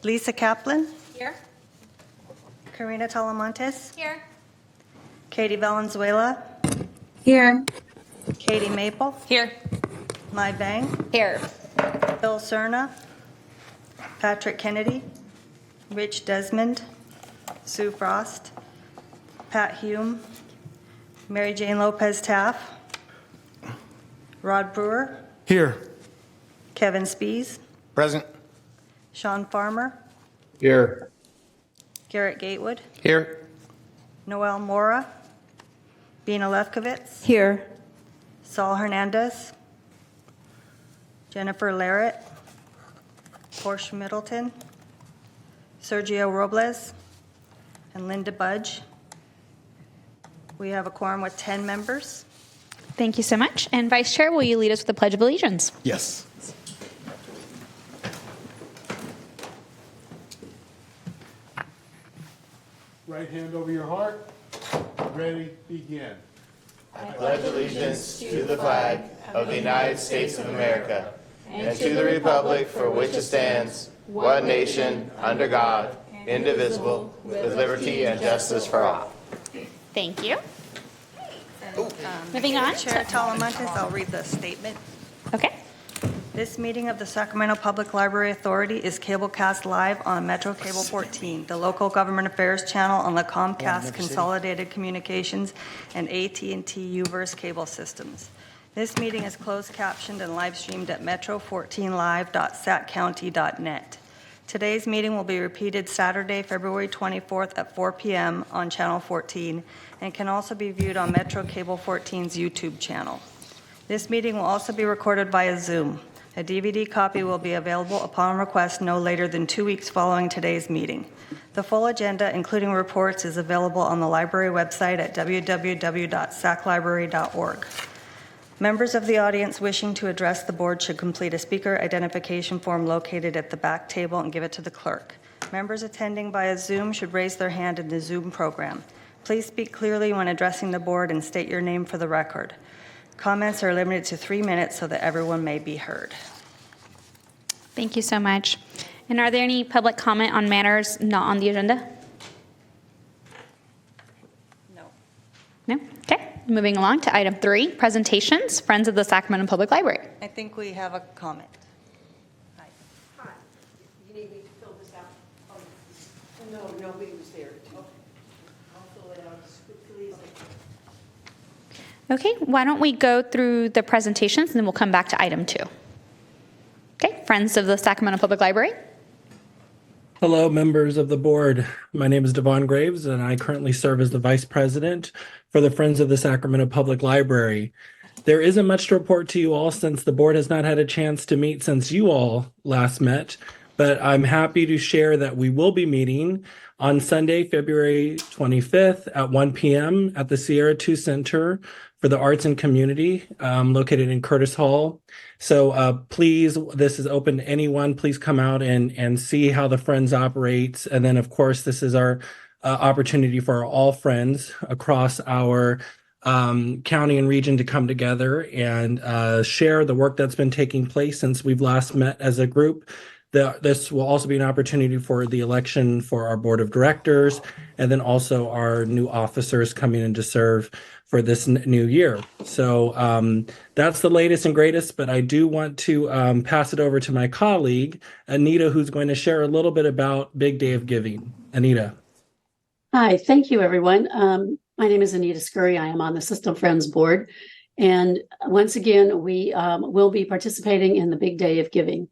Lisa Kaplan, Here. Karina Talamontes, Here. Katie Valenzuela, Here. Katie Maple, Here. Mai Vang, Here. Phil Cerna, Patrick Kennedy, Rich Desmond, Sue Frost, Pat Hume, Mary Jane Lopez Taff, Rod Brewer, Here. Kevin Spees, Present. Sean Farmer, Here. Garrett Gatewood, Here. Noel Mora, Bina Lefkowitz, Here. Saul Hernandez, Jennifer Larrett, Porsche Middleton, Sergio Robles, and Linda Budge. We have a quorum with 10 members. Thank you so much. And Vice Chair, will you lead us with the Pledge of Allegiance? Yes. Right hand over your heart. Ready, begin. I pledge allegiance to the flag of the United States of America and to the republic for which it stands, one nation, under God, indivisible, with liberty and justice for all. Thank you. Moving on. Chair Talamontes, I'll read the statement. Okay. This meeting of the Sacramento Public Library Authority is cablecast live on Metro Cable 14, the local government affairs channel on the Comcast Consolidated Communications and AT&T UVerse cable systems. This meeting is closed captioned and live streamed at metro14live.saccounty.net. Today's meeting will be repeated Saturday, February 24th at 4 p.m. on Channel 14 and can also be viewed on Metro Cable 14's YouTube channel. This meeting will also be recorded via Zoom. A DVD copy will be available upon request no later than 2 weeks following today's meeting. The full agenda, including reports, is available on the library website at www.saclibrary.org. Members of the audience wishing to address the board should complete a speaker identification form located at the back table and give it to the clerk. Members attending via Zoom should raise their hand in the Zoom program. Please speak clearly when addressing the board and state your name for the record. Comments are limited to 3 minutes so that everyone may be heard. Thank you so much. And are there any public comment on matters not on the agenda? No. No? Okay. Moving along to item 3, presentations, Friends of the Sacramento Public Library. I think we have a comment. Hi. Hi. You need me to fill this out? No, nobody was there. I'll fill it out as quickly as I can. Okay, why don't we go through the presentations and then we'll come back to item 2. Okay, Friends of the Sacramento Public Library. Hello, members of the board. My name is Devon Graves, and I currently serve as the Vice President for the Friends of the Sacramento Public Library. There isn't much to report to you all since the board has not had a chance to meet since you all last met, but I'm happy to share that we will be meeting on Sunday, February 25th at 1 p.m. at the Sierra 2 Center for the Arts and Community, located in Curtis Hall. So please, this is open to anyone. Please come out and see how the Friends operates. And then, of course, this is our opportunity for all friends across our county and region to come together and share the work that's been taking place since we've last met as a group. This will also be an opportunity for the election for our board of directors and then also our new officers coming in to serve for this new year. So that's the latest and greatest, but I do want to pass it over to my colleague, Anita, who's going to share a little bit about Big Day of Giving. Anita. Hi, thank you, everyone. My name is Anita Scurry. I am on the System Friends board. And once again, we will be participating in the Big Day of Giving.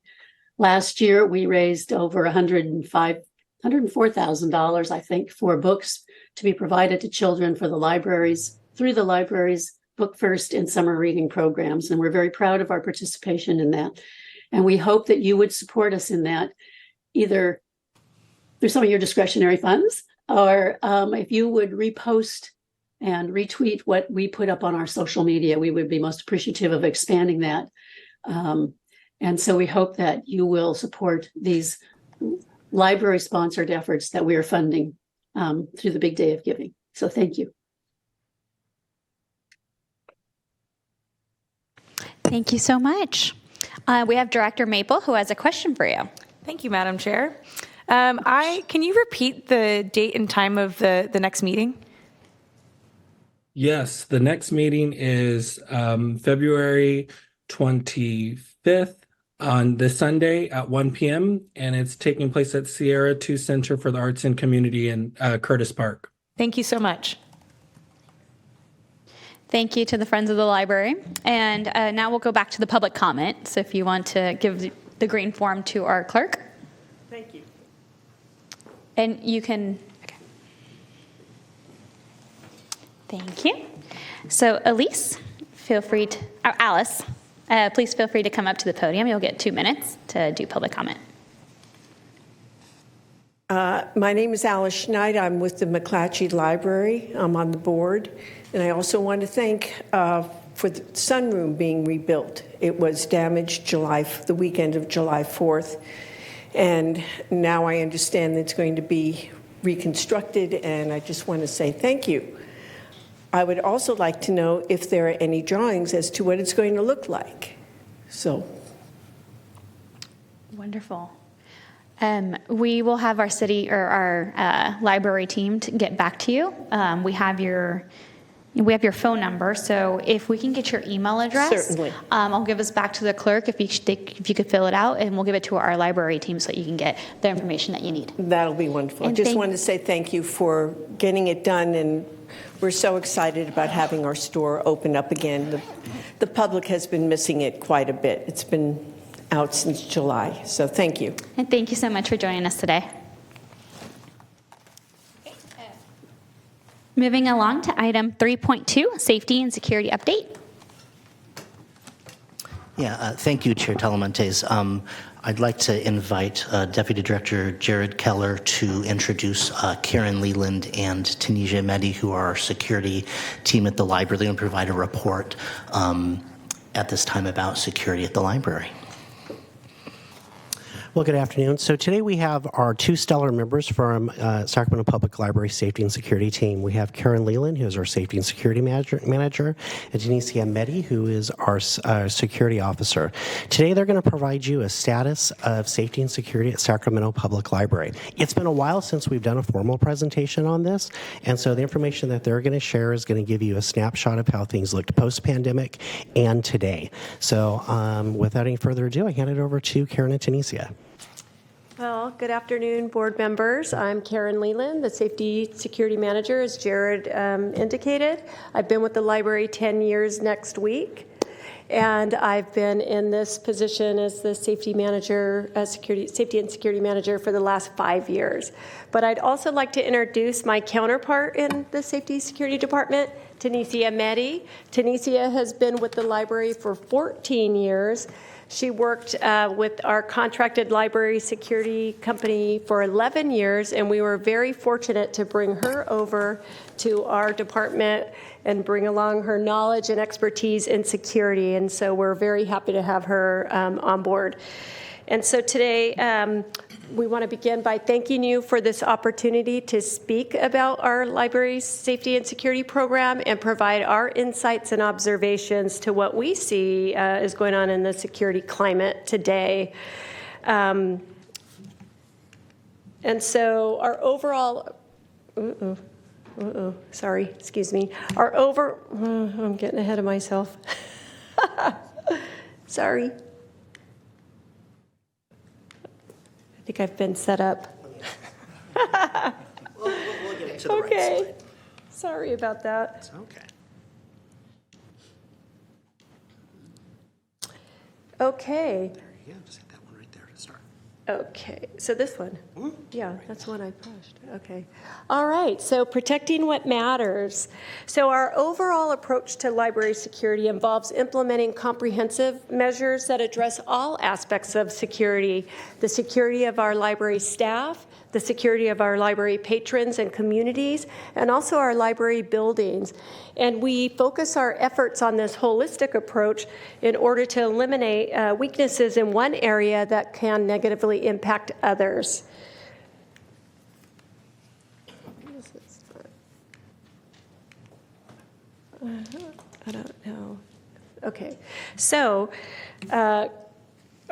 Last year, we raised over $104,000, I think, for books to be provided to children for the libraries, through the library's Book First and summer reading programs. And we're very proud of our participation in that. And we hope that you would support us in that, either through some of your discretionary funds, or if you would repost and retweet what we put up on our social media, we would be most appreciative of expanding that. And so we hope that you will support these library-sponsored efforts that we are funding through the Big Day of Giving. So thank you. Thank you so much. We have Director Maple who has a question for you. Thank you, Madam Chair. Can you repeat the date and time of the next meeting? Yes, the next meeting is February 25th on this Sunday at 1 p.m. and it's taking place at Sierra 2 Center for the Arts and Community in Curtis Park. Thank you so much. Thank you to the Friends of the Library. And now we'll go back to the public comment. So if you want to give the green form to our clerk. Thank you. And you can, okay. Thank you. So Elise, feel free to, Alice, please feel free to come up to the podium. You'll get 2 minutes to do public comment. My name is Alice Schneid. I'm with the McClatchy Library. I'm on the board. And I also want to thank for the sunroom being rebuilt. It was damaged the weekend of July 4th. And now I understand that it's going to be reconstructed, and I just want to say thank you. I would also like to know if there are any drawings as to what it's going to look like. So. Wonderful. We will have our city or our library team to get back to you. We have your phone number, so if we can get your email address, Certainly. I'll give us back to the clerk if you could fill it out, and we'll give it to our library team so that you can get the information that you need. That'll be wonderful. I And just wanted to say thank you for getting it done, and we're so excited about having our store open up again. The public has been missing it quite a bit. It's been out since July, so thank you. And thank you so much for joining us today. Moving along to item 3.2, safety and security update. Yeah, thank you, Chair Talamantes. I'd like to invite Deputy Director Jared Keller to introduce Karen Leland and Tunisia Mehdi, who are our security team at the library, and provide a report at this time about security at the library. Well, good afternoon. So today we have our 2 stellar members from Sacramento Public Library Safety and Security Team. We have Karen Leland, who is our Safety and Security Manager, and Tunisia Mehdi, who is our Security Officer. Today they're going to provide you a status of safety and security at Sacramento Public Library. It's been a while since we've done a formal presentation on this, and so the information that they're going to share is going to give you a snapshot of how things looked post-pandemic and today. So without any further ado, I hand it over to Karen and Tunisia. Well, good afternoon, board members. I'm Karen Leland, the Safety Security Manager, as Jared indicated. I've been with the library 10 years next week, and I've been in this position as the Safety Manager, Safety and Security Manager for the last 5 years. But I'd also like to introduce my counterpart in the Safety Security Department, Tunisia Mehdi. Tunisia has been with the library for 14 years. She worked with our contracted library security company for 11 years, and we were very fortunate to bring her over to our department and bring along her knowledge and expertise in security. And so we're very happy to have her on board. And so today, we want to begin by thanking you for this opportunity to speak about our library's safety and security program and provide our insights and observations to what we see is going on in the security climate today. And so our overall, sorry, excuse me. I'm getting ahead of myself. Sorry. I think I've been set up. We'll get it to the right side. Sorry about that. It's okay. Okay. There you go. Just hit that one right there to start. Okay. So this one. Yeah, that's one I pushed. Okay. All right. So protecting what matters. So our overall approach to library security involves implementing comprehensive measures that address all aspects of security: the security of our library staff, the security of our library patrons and communities, and also our library buildings. And we focus our efforts on this holistic approach in order to eliminate weaknesses in one area that can negatively impact others. I don't know. Okay. So,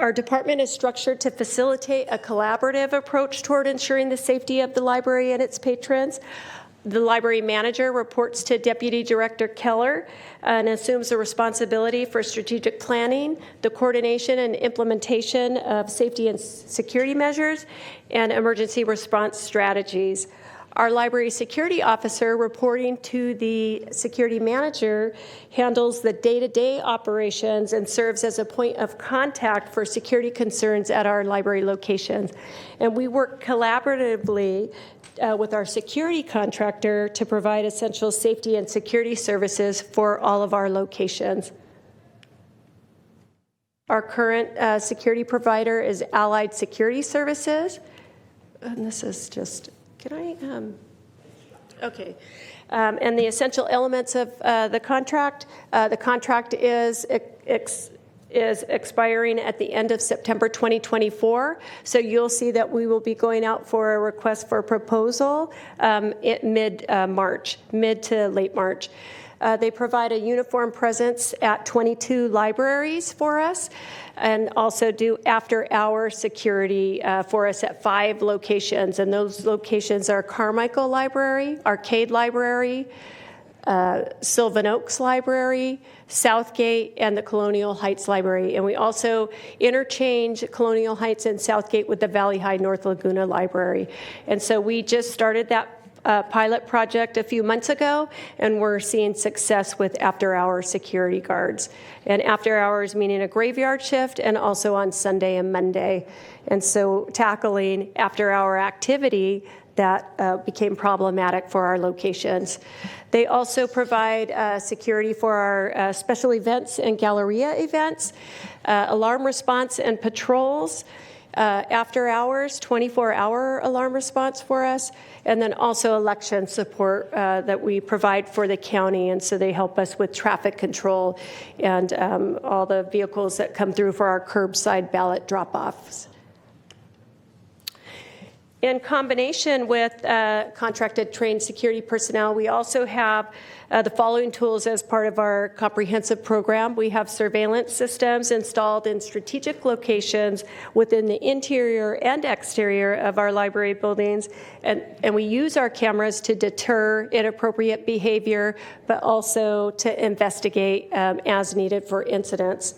Our department is structured to facilitate a collaborative approach toward ensuring the safety of the library and its patrons. The library manager reports to Deputy Director Keller and assumes the responsibility for strategic planning, the coordination and implementation of safety and security measures, and emergency response strategies. Our library security officer, reporting to the security manager, handles the day-to-day operations and serves as a point of contact for security concerns at our library locations. And we work collaboratively with our security contractor to provide essential safety and security services for all of our locations. Our current security provider is Allied Security Services. And this is just... Can I, okay. And the essential elements of the contract is expiring at the end of September 2024. So you'll see that we will be going out for a request for proposal mid-March, mid to late March. They provide a uniform presence at 22 libraries for us, and also do after-hour security for us at 5 locations. And those locations are Carmichael Library, Arcade Library, Sylvan Oaks Library, Southgate, and the Colonial Heights Library. And we also interchange Colonial Heights and Southgate with the Valley High North Laguna Library. And so we just started that pilot project a few months ago, and we're seeing success with after-hour security guards. And after hours meaning a graveyard shift, and also on Sunday and Monday. And so tackling after-hour activity that became problematic for our locations. They also provide security for our special events and Galleria events, alarm response and patrols, after hours, 24-hour alarm response for us, and then also election support that we provide for the county. And so they help us with traffic control and all the vehicles that come through for our curbside ballot drop-offs. In combination with contracted trained security personnel, we also have the following tools as part of our comprehensive program. We have surveillance systems installed in strategic locations within the interior and exterior of our library buildings, and we use our cameras to deter inappropriate behavior, but also to investigate as needed for incidents.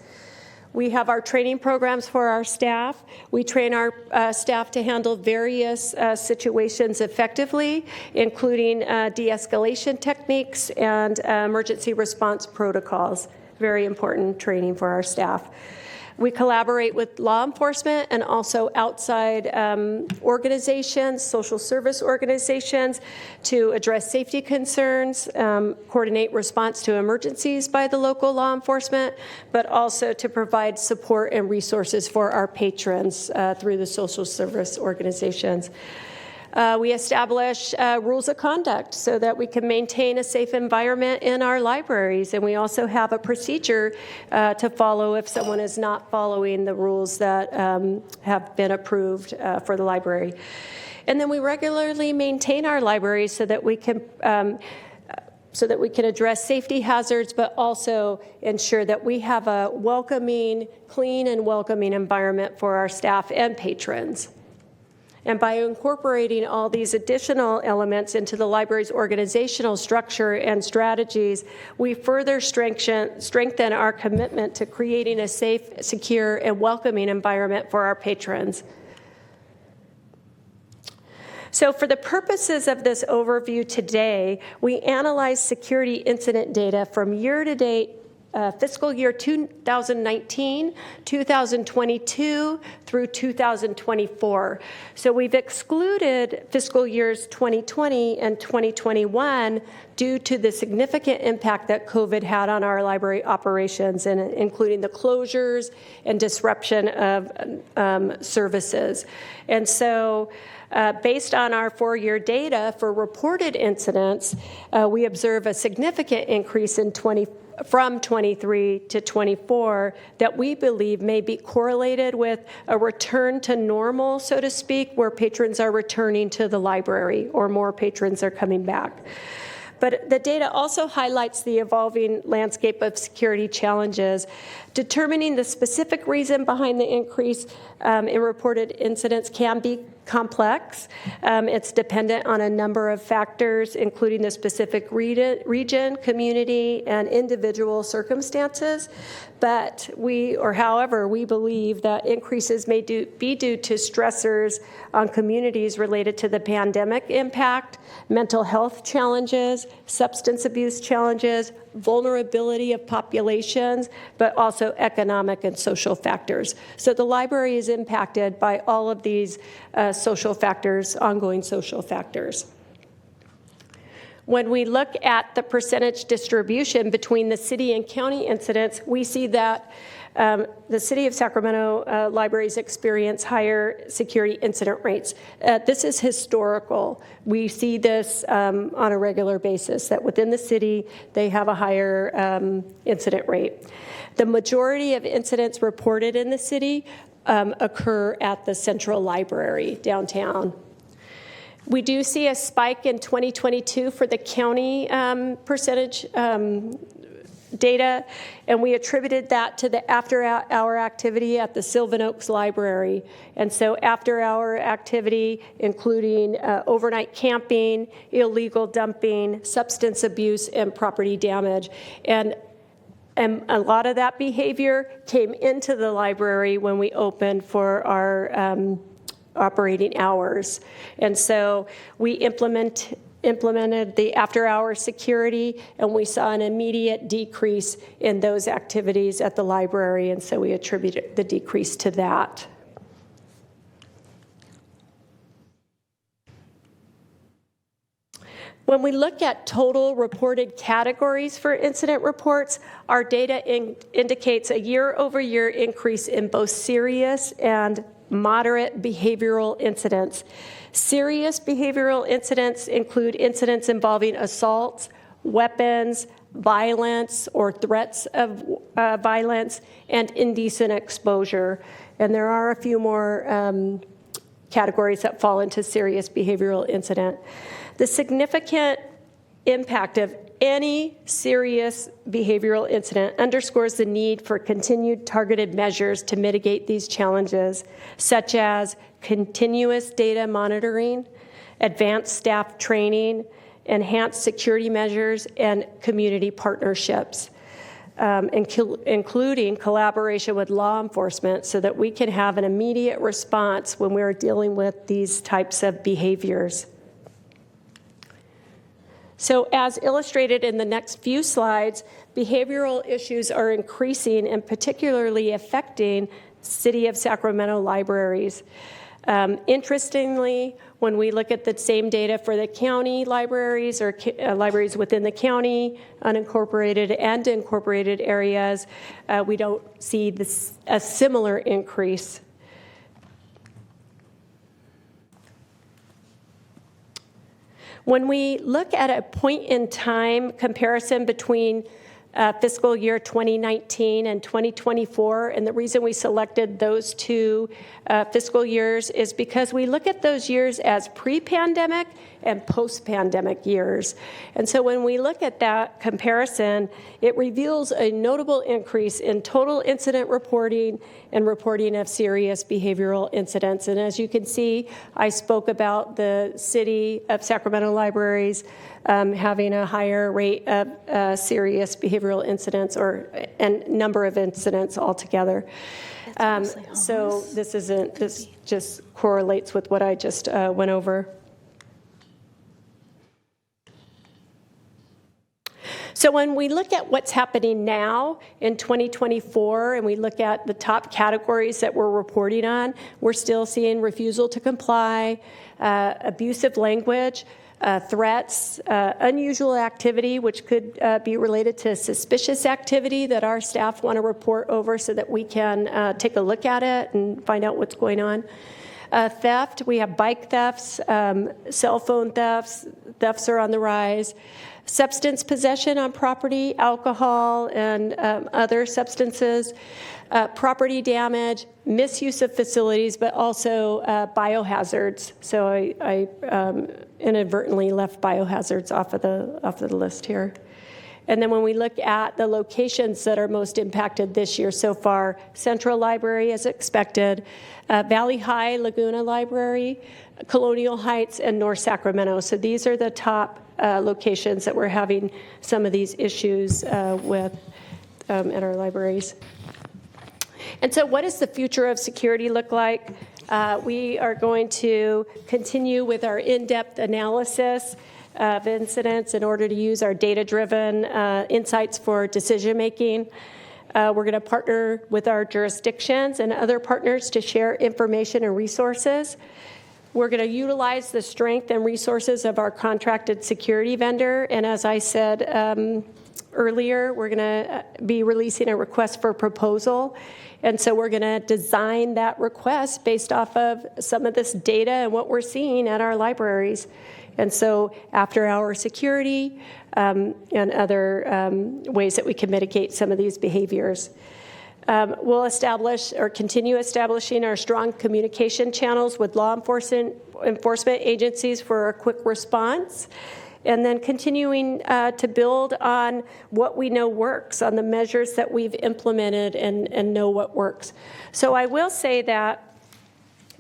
We have our training programs for our staff. We train our staff to handle various situations effectively, including de-escalation techniques and emergency response protocols. Very important training for our staff. We collaborate with law enforcement and also outside organizations, social service organizations, to address safety concerns, coordinate response to emergencies by the local law enforcement, but also to provide support and resources for our patrons through the social service organizations. We establish rules of conduct so that we can maintain a safe environment in our libraries. And we also have a procedure to follow if someone is not following the rules that have been approved for the library. And then we regularly maintain our libraries so that we can address safety hazards, but also ensure that we have a welcoming, clean and welcoming environment for our staff and patrons. And by incorporating all these additional elements into the library's organizational structure and strategies, we further strengthen our commitment to creating a safe, secure, and welcoming environment for our patrons. So for the purposes of this overview today, we analyze security incident data from year-to-date fiscal year 2019, 2022 through 2024. So we've excluded fiscal years 2020 and 2021 due to the significant impact that COVID had on our library operations, and including the closures and disruption of services. And so based on our 4-year data for reported incidents, we observe a significant increase in from 23 to 24 that we believe may be correlated with a return to normal, so to speak, where patrons are returning to the library or more patrons are coming back. But the data also highlights the evolving landscape of security challenges. Determining the specific reason behind the increase in reported incidents can be complex. It's dependent on a number of factors, including the specific region, community, and individual circumstances. But however, we believe that increases may be due to stressors on communities related to the pandemic impact, mental health challenges, substance abuse challenges, vulnerability of populations, but also economic and social factors. So the library is impacted by all of these social factors, ongoing social factors. When we look at the percentage distribution between the city and county incidents, we see that the City of Sacramento libraries experience higher security incident rates. This is historical. We see this on a regular basis, that within the city, they have a higher incident rate. The majority of incidents reported in the city occur at the Central Library downtown. We do see a spike in 2022 for the county percentage data, and we attributed that to the after-hour activity at the Sylvan Oaks Library. And so after-hour activity, including overnight camping, illegal dumping, substance abuse, and property damage. And a lot of that behavior came into the library when we opened for our operating hours. And so we implemented the after-hour security, and we saw an immediate decrease in those activities at the library, and so we attributed the decrease to that. When we look at total reported categories for incident reports, our data indicates a year-over-year increase in both serious and moderate behavioral incidents. Serious behavioral incidents include incidents involving assaults, weapons, violence or threats of violence, and indecent exposure. And there are a few more categories that fall into serious behavioral incident. The significant impact of any serious behavioral incident underscores the need for continued targeted measures to mitigate these challenges, such as continuous data monitoring, advanced staff training, enhanced security measures, and community partnerships, including collaboration with law enforcement so that we can have an immediate response when we're dealing with these types of behaviors. So as illustrated in the next few slides, behavioral issues are increasing and particularly affecting City of Sacramento libraries. Interestingly, when we look at the same data for the county libraries or libraries within the county, unincorporated and incorporated areas, we don't see a similar increase. When we look at a point-in-time comparison between fiscal year 2019 and 2024, and the reason we selected those two fiscal years is because we look at those years as pre-pandemic and post-pandemic years. And so when we look at that comparison, it reveals a notable increase in total incident reporting and reporting of serious behavioral incidents. And as you can see, I spoke about the City of Sacramento libraries having a higher rate of serious behavioral incidents and number of incidents altogether. So this just correlates with what I just went over. So when we look at what's happening now in 2024 and we look at the top categories that we're reporting on, we're still seeing refusal to comply, abusive language, threats, unusual activity, which could be related to suspicious activity that our staff want to report over so that we can take a look at it and find out what's going on. Theft, we have bike thefts, cell phone thefts. Thefts are on the rise. Substance possession on property, alcohol and other substances, property damage, misuse of facilities, but also biohazards. So I inadvertently left biohazards off of the list here. And then when we look at the locations that are most impacted this year so far, Central Library as expected, Valley High, Laguna Library, Colonial Heights, and North Sacramento. So these are the top locations that we're having some of these issues with at our libraries. And so what does the future of security look like? We are going to continue with our in-depth analysis of incidents in order to use our data-driven insights for decision-making. We're going to partner with our jurisdictions and other partners to share information and resources. We're going to utilize the strength and resources of our contracted security vendor. And as I said earlier, we're going to be releasing a request for proposal. And so we're going to design that request based off of some of this data and what we're seeing at our libraries. And so after-hour security and other ways that we can mitigate some of these behaviors. We'll establish or continue establishing our strong communication channels with law enforcement agencies for a quick response, and then continuing to build on what we know works, on the measures that we've implemented and know what works. So I will say that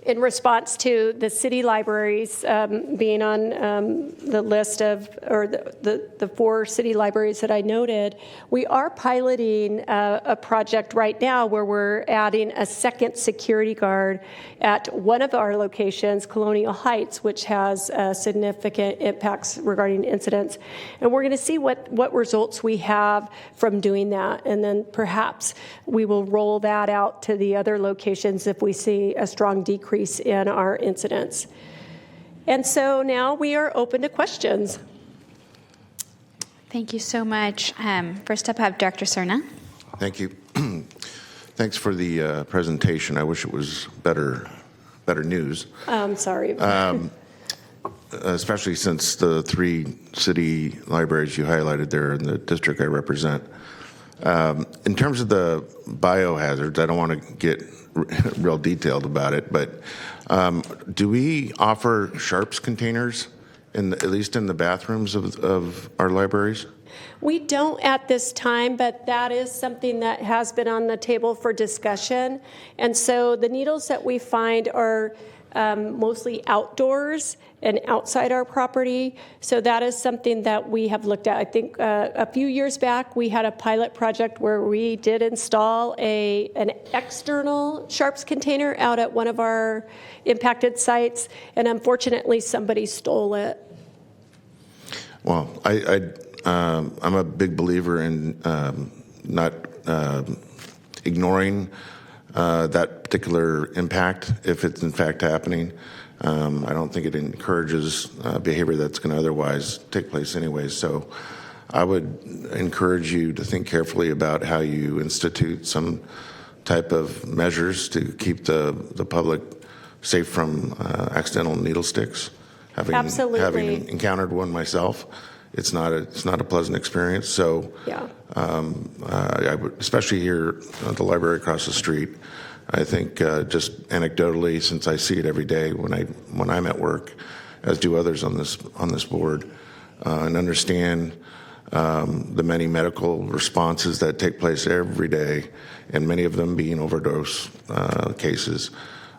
in response to the city libraries being on the list of, or the 4 city libraries that I noted, we are piloting a project right now where we're adding a second security guard at one of our locations, Colonial Heights, which has significant impacts regarding incidents. And we're going to see what results we have from doing that. And then perhaps we will roll that out to the other locations if we see a strong decrease in our incidents. And so now we are open to questions. Thank you so much. First up, I have Director Cerna. Thank you. Thanks for the presentation. I wish it was better news. I'm sorry. Especially since the 3 city libraries you highlighted there in the district I represent. In terms of the biohazards, I don't want to get real detailed about it, but do we offer sharps containers, at least in the bathrooms of our libraries? We don't at this time, but that is something that has been on the table for discussion. And so the needles that we find are mostly outdoors and outside our property. So that is something that we have looked at. I think a few years back, we had a pilot project where we did install an external sharps container out at one of our impacted sites, and unfortunately, somebody stole it. Well, I'm a big believer in not ignoring that particular impact if it's in fact happening. I don't think it encourages behavior that's going to otherwise take place anyway. So I would encourage you to think carefully about how you institute some type of measures to keep the public safe from accidental needle sticks. Absolutely. Having encountered one myself, it's not a pleasant experience. So yeah. I would, especially here at the library across the street, I think just anecdotally, since I see it every day when I'm at work, as do others on this board, and understand the many medical responses that take place every day, and many of them being overdose cases.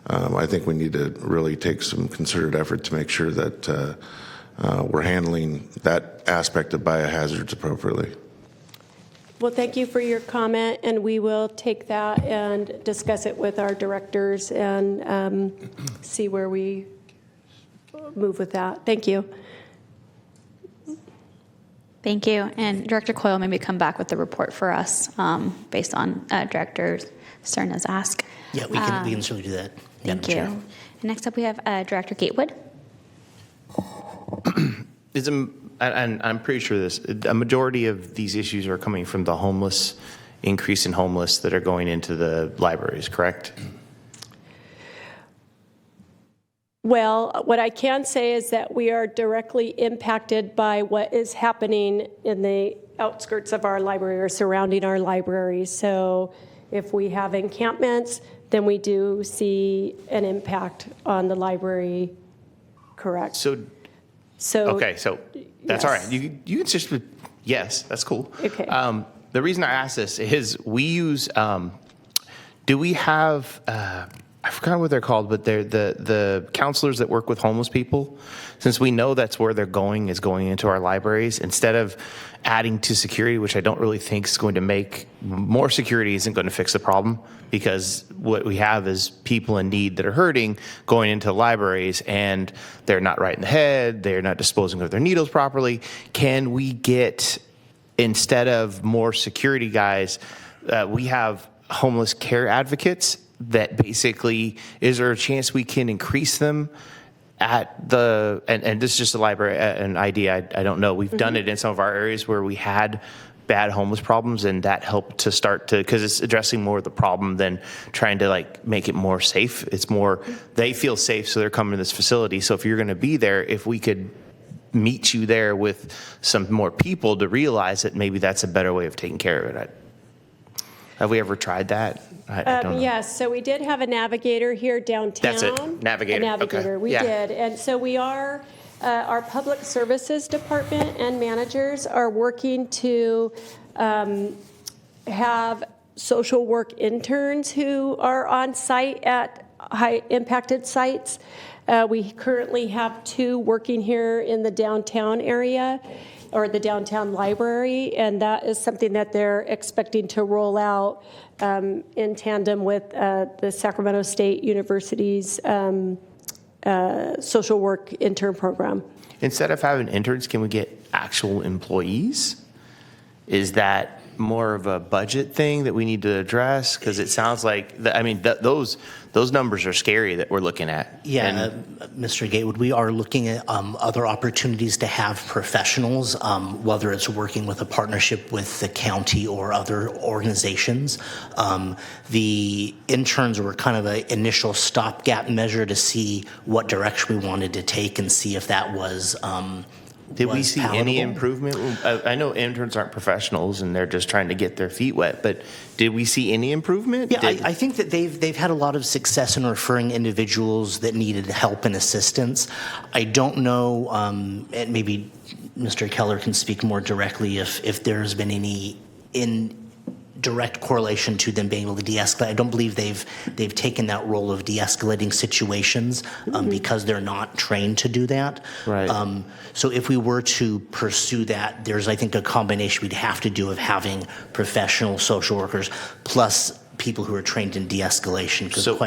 I think we need to really take some concerted effort to make sure that we're handling that aspect of biohazards appropriately. Well, thank you for your comment, and we will take that and discuss it with our directors and see where we move with that. Thank you. Thank you. And Director Coyle, maybe come back with the report for us based on Director Cerna's ask. Yeah, we can certainly do that. Thank you. And next up, we have Director Gatewood. And I'm pretty sure a majority of these issues are coming from the increase in homeless that are going into the libraries, correct? Well, what I can say is that we are directly impacted by what is happening in the outskirts of our library or surrounding our library. So if we have encampments, then we do see an impact on the library, correct? So okay, so that's yes. all right. You can just, yes, that's cool. Okay. The reason I ask this is we use, do we have, I forgot what they're called, but they're the counselors that work with homeless people. Since we know that's where they're going, is going into our libraries, instead of adding to security, which I don't really think is going to make more security, isn't going to fix the problem, because what we have is people in need that are hurting going into libraries, and they're not right in the head, they're not disposing of their needles properly. Can we get, instead of more security guys, we have homeless care advocates that basically, is there a chance we can increase them at the, and this is just a library, an idea, I don't know. We've done it in some of our areas where we had bad homeless problems, and that helped to start to, because it's addressing more of the problem than trying to like make it more safe. It's more, they feel safe, so they're coming to this facility. So if you're going to be there, if we could meet you there with some more people to realize that maybe that's a better way of taking care of it. Have we ever tried that? I don't know. Yes, so we did have a navigator here downtown. That's it, navigator. A navigator, Okay. we Yeah. did. And so we are, our public services department and managers are working to have social work interns who are on site at high impacted sites. We currently have 2 working here in the downtown area, or the downtown library, and that is something that they're expecting to roll out in tandem with the Sacramento State University's social work intern program. Instead of having interns, can we get actual employees? Is that more of a budget thing that we need to address? Because it sounds like, those numbers are scary that we're looking at. Yeah, Mr. Gatewood, we are looking at other opportunities to have professionals, whether it's working with a partnership with the county or other organizations. The interns were kind of an initial stopgap measure to see what direction we wanted to take and see if that was Did we see palatable. any improvement? I know interns aren't professionals and they're just trying to get their feet wet, but did we see any improvement? Yeah, I think that they've had a lot of success in referring individuals that needed help and assistance. I don't know, and maybe Mr. Keller can speak more directly if there's been any direct correlation to them being able to de-escalate. I don't believe they've taken that role of de-escalating situations because they're not trained to do that. Right. So if we were to pursue that, there's, I think, a combination we'd have to do of having professional social workers plus people who are trained in de-escalation. So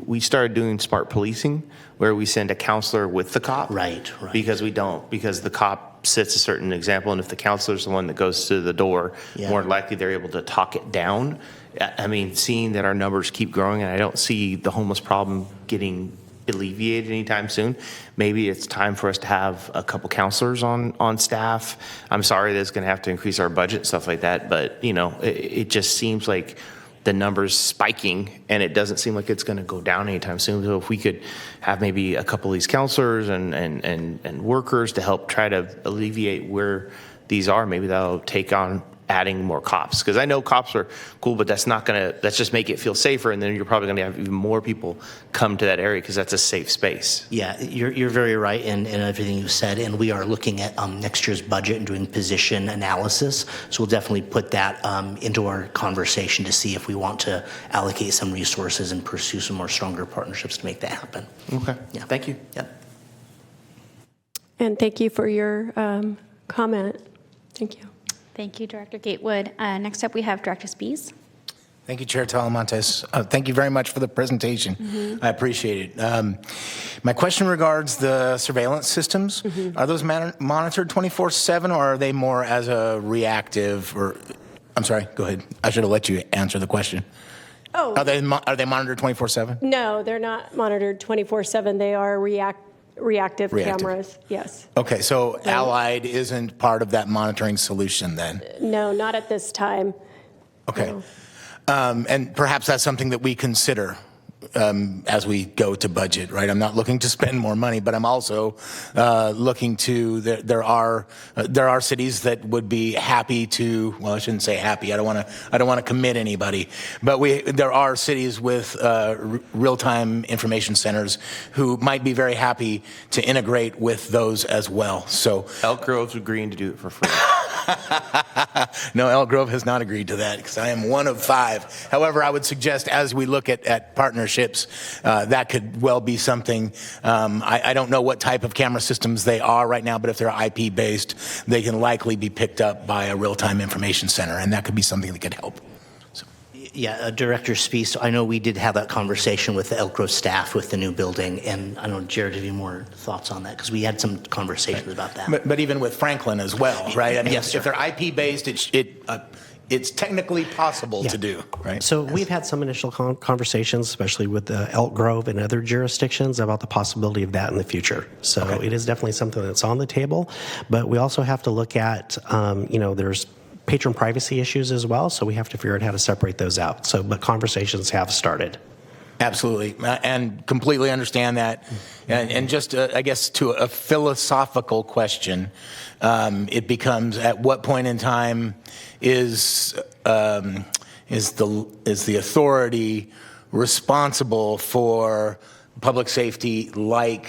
we started doing smart policing where we send a counselor with the cop. Right. Because the cop sets a certain example, and if the counselor's the one that goes to the door, more likely they're able to talk it down. I mean, seeing that our numbers keep growing, and I don't see the homeless problem getting alleviated anytime soon, maybe it's time for us to have a couple counselors on staff. I'm sorry that's going to have to increase our budget and stuff like that, but it just seems like the numbers spiking, and it doesn't seem like it's going to go down anytime soon. So if we could have maybe a couple of these counselors and workers to help try to alleviate where these are, maybe that'll take on adding more cops. Because I know cops are cool, but that's just make it feel safer, and then you're probably going to have even more people come to that area because that's a safe space. Yeah, you're very right in everything you said, and we are looking at next year's budget and doing position analysis. So we'll definitely put that into our conversation to see if we want to allocate some resources and pursue some more stronger partnerships to make that happen. Okay. Yeah. Thank you. Yep. And thank you for your comment. Thank you. Thank you, Director Gatewood. Next up, we have Director Spies. Thank you, Chair Talamantes. Thank you very much for the presentation. I appreciate it. My question regards the surveillance systems. Are those monitored 24/7, or are they more as a reactive? Or, I'm sorry. Go ahead. I should have let you answer the question. Oh, Are they monitored 24/7? no, they're not monitored 24/7. They are reactive cameras. Yes. Okay, so Allied isn't part of that monitoring solution then? No, not at this time. Okay. No. And perhaps that's something that we consider as we go to budget, right? I'm not looking to spend more money, but I'm also looking to, there are cities that would be happy to, well, I shouldn't say happy. I don't want to commit anybody, but there are cities with real-time information centers who might be very happy to integrate with those as well. So Elk Grove's agreeing to do it for free. no, Elk Grove has not agreed to that because I am one of 5. However, I would suggest as we look at partnerships, that could well be something. I don't know what type of camera systems they are right now, but if they're IP based, they can likely be picked up by a real-time information center, and that could be something that could help. Yeah, Director Spees, I know we did have that conversation with the Elk Grove staff with the new building, and I don't know, Jared, have you more thoughts on that? Because we had some conversations about that. But even with Franklin as well, right? I mean, yes, if they're IP based, it's technically possible to do, right? So we've had some initial conversations, especially with Elk Grove and other jurisdictions, about the possibility of that in the future. So it is definitely something that's on the table, but we also have to look at, there's patron privacy issues as well, so we have to figure out how to separate those out. So, but conversations have started. Absolutely, and completely understand that. And just, I guess, to a philosophical question, it becomes: at what point in time is the authority responsible for public safety, like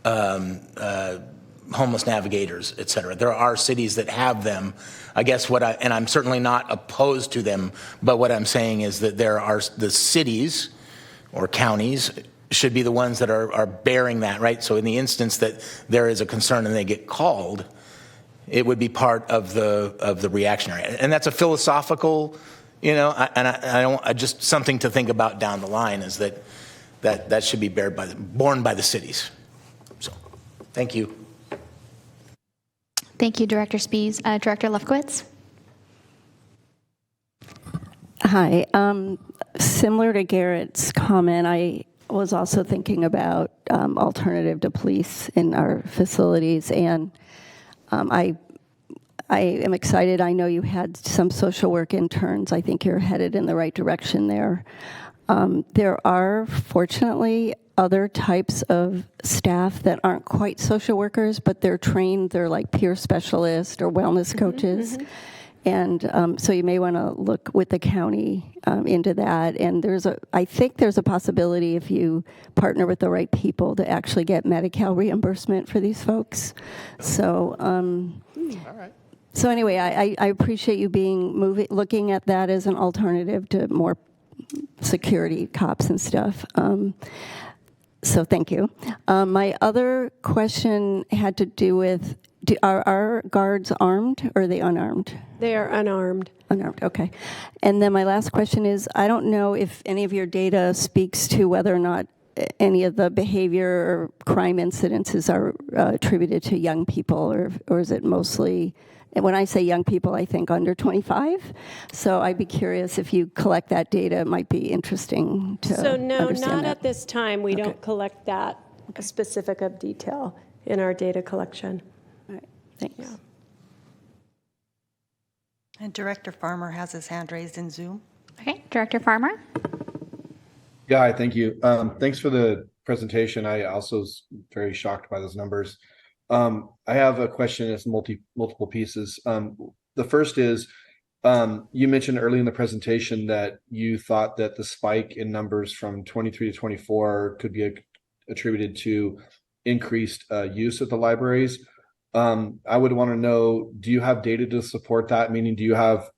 homeless navigators, et cetera? There are cities that have them. I guess and I'm certainly not opposed to them, but what I'm saying is that there are the cities or counties should be the ones that are bearing that, right? So in the instance that there is a concern and they get called, it would be part of the reactionary. And that's a philosophical, just something to think about down the line is that should be borne by the cities. So, thank you. Thank you, Director Spees. Director Lefkowitz? Hi. Similar to Garrett's comment, I was also thinking about alternative to police in our facilities, and I am excited. I know you had some social work interns. I think you're headed in the right direction there. There are, fortunately, other types of staff that aren't quite social workers, but they're trained. They're like peer specialists or wellness coaches. And so you may want to look with the county into that. And I think there's a possibility if you partner with the right people to actually get Medi-Cal reimbursement for these folks. So, All right. So anyway, I appreciate you looking at that as an alternative to more security cops and stuff. So thank you. My other question had to do with, are our guards armed or are they unarmed? They are unarmed. Unarmed, okay. And then my last question is, I don't know if any of your data speaks to whether or not any of the behavior or crime incidences are attributed to young people, or is it mostly, and when I say young people, I think under 25. So I'd be curious if you collect that data. It might be interesting to So no, understand not that. at this time. We don't collect that specific of detail in our data collection. All right, thanks. Yeah. And Director Farmer has his hand raised in Zoom. Okay, Director Farmer? Yeah, hi, thank you. Thanks for the presentation. I also was very shocked by those numbers. I have a question that's multiple pieces. The first is, you mentioned early in the presentation that you thought that the spike in numbers from 23 to 24 could be attributed to increased use at the libraries. I would want to know, do you have data to support that? Meaning, do you have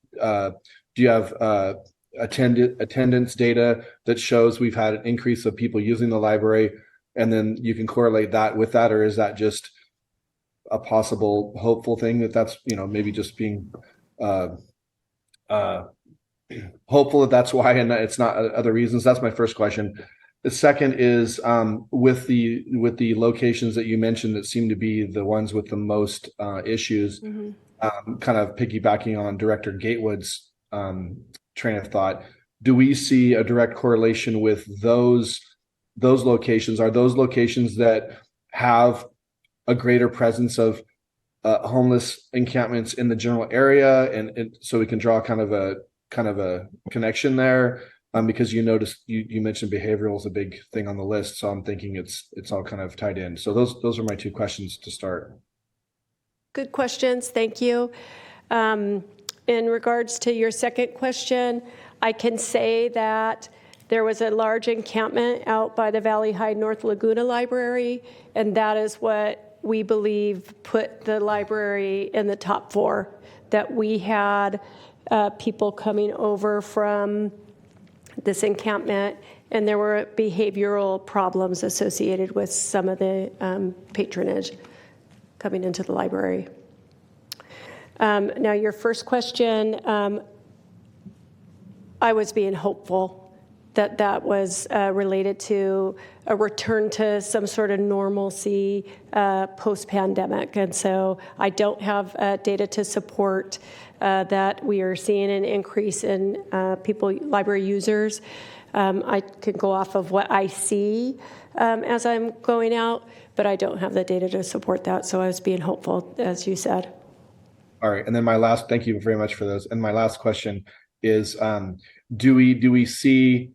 attendance data that shows we've had an increase of people using the library, and then you can correlate that with that, or is that just a possible hopeful thing that's maybe just being hopeful that that's why and it's not other reasons? That's my first question. The second is with the locations that you mentioned that seem to be the ones with the most issues, kind of piggybacking on Director Gatewood's train of thought. Do we see a direct correlation with those locations? Are those locations that have a greater presence of homeless encampments in the general area, and so we can draw kind of a connection there? Because you mentioned behavioral is a big thing on the list, so I'm thinking it's all kind of tied in. So those are my two questions to start. Good questions. Thank you. In regards to your second question, I can say that there was a large encampment out by the Valley High North Laguna Library, and that is what we believe put the library in the top 4, that we had people coming over from this encampment, and there were behavioral problems associated with some of the patronage coming into the library. Now, your first question, I was being hopeful that was related to a return to some sort of normalcy post-pandemic. And so I don't have data to support that we are seeing an increase in library users. I can go off of what I see as I'm going out, but I don't have the data to support that. So I was being hopeful, as you said. All right, and then thank you very much for those. And my last question is, do we see,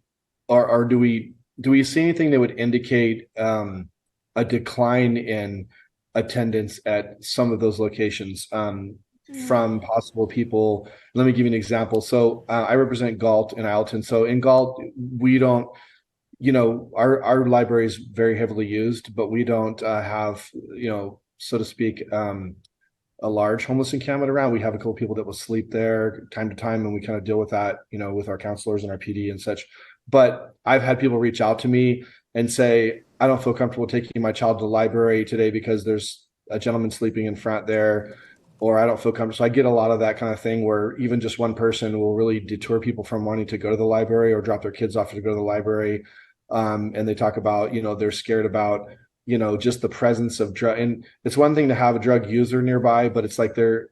or do we see anything that would indicate a decline in attendance at some of those locations from possible people? Let me give you an example. So I represent Galt and Ileton. So in Galt, we don't, our library is very heavily used, but we don't have, so to speak, a large homeless encampment around. We have a couple people that will sleep there time to time, and we kind of deal with that, with our counselors and our PD and such. But I've had people reach out to me and say, I don't feel comfortable taking my child to the library today because there's a gentleman sleeping in front there, or I don't feel comfortable. So I get a lot of that kind of thing where even just one person will really deter people from wanting to go to the library or drop their kids off to go to the library. And they talk about, they're scared about, just the presence of drug. And it's one thing to have a drug user nearby, but it's like they're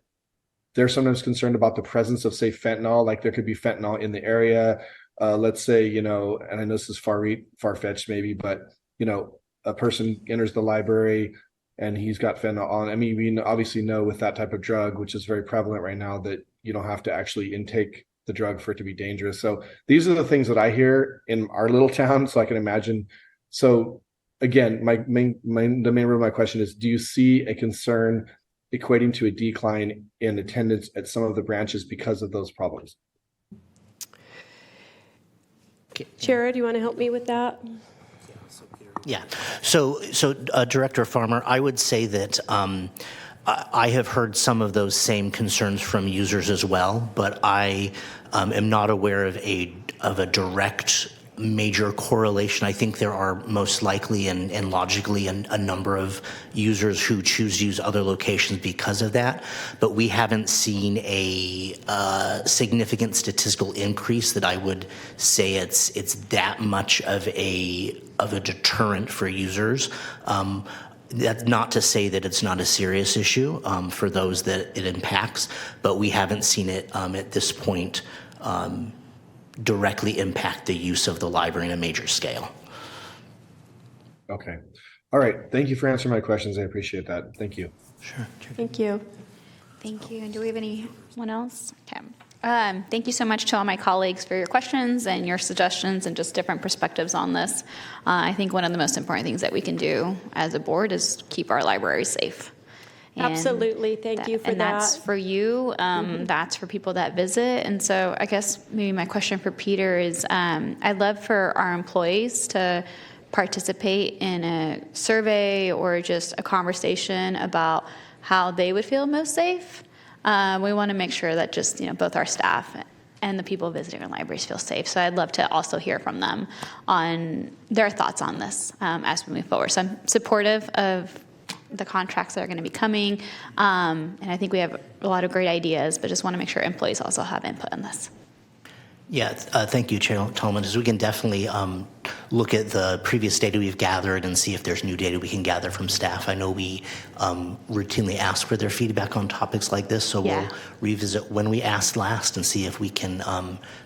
sometimes concerned about the presence of, say, fentanyl. Like there could be fentanyl in the area. Let's say, and I know this is far-fetched maybe, but, a person enters the library and he's got fentanyl on. I mean, we obviously know with that type of drug, which is very prevalent right now, that you don't have to actually intake the drug for it to be dangerous. So these are the things that I hear in our little town. So I can imagine. So again, the main root of my question is, do you see a concern equating to a decline in attendance at some of the branches because of those problems? Jared, you want to help me with that? Yeah. So Director Farmer, I would say that I have heard some of those same concerns from users as well, but I am not aware of a direct major correlation. I think there are most likely and logically a number of users who choose to use other locations because of that, but we haven't seen a significant statistical increase that I would say it's that much of a deterrent for users. That's not to say that it's not a serious issue for those that it impacts, but we haven't seen it at this point directly impact the use of the library in a major scale. Okay. All right. Thank you for answering my questions. I appreciate that. Thank you. Sure. Thank you. Thank you. And do we have anyone else? Okay. Thank you so much to all my colleagues for your questions and your suggestions and just different perspectives on this. I think one of the most important things that we can do as a board is keep our libraries safe. Absolutely. Thank you for that. And that's for you. That's for people that visit. And so I guess maybe my question for Peter is I'd love for our employees to participate in a survey or just a conversation about how they would feel most safe. We want to make sure that just, both our staff and the people visiting our libraries feel safe. So I'd love to also hear from them on their thoughts on this as we move forward. So I'm supportive of the contracts that are going to be coming. And I think we have a lot of great ideas, but just want to make sure employees also have input in this. Yeah, thank you, Chair Tolman. As we can definitely look at the previous data we've gathered and see if there's new data we can gather from staff. I know we routinely ask for their feedback on topics like this, so we'll revisit when we asked last and see if we can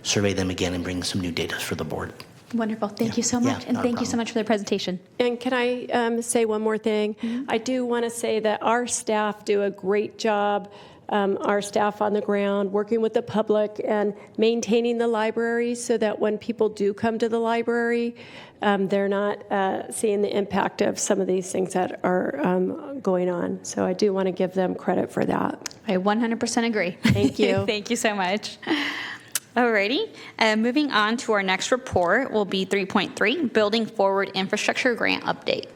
survey them again and bring some new data for the board. Wonderful. Thank you so much. And thank you so much for the presentation. And can I say one more thing? I do want to say that our staff do a great job our staff on the ground, working with the public, and maintaining the library so that when people do come to the library, they're not seeing the impact of some of these things that are going on. So I do want to give them credit for that. I 100% agree. Thank you. Thank you so much. Alrighty, moving on to our next report will be 3.3, Building Forward Infrastructure Grant Update.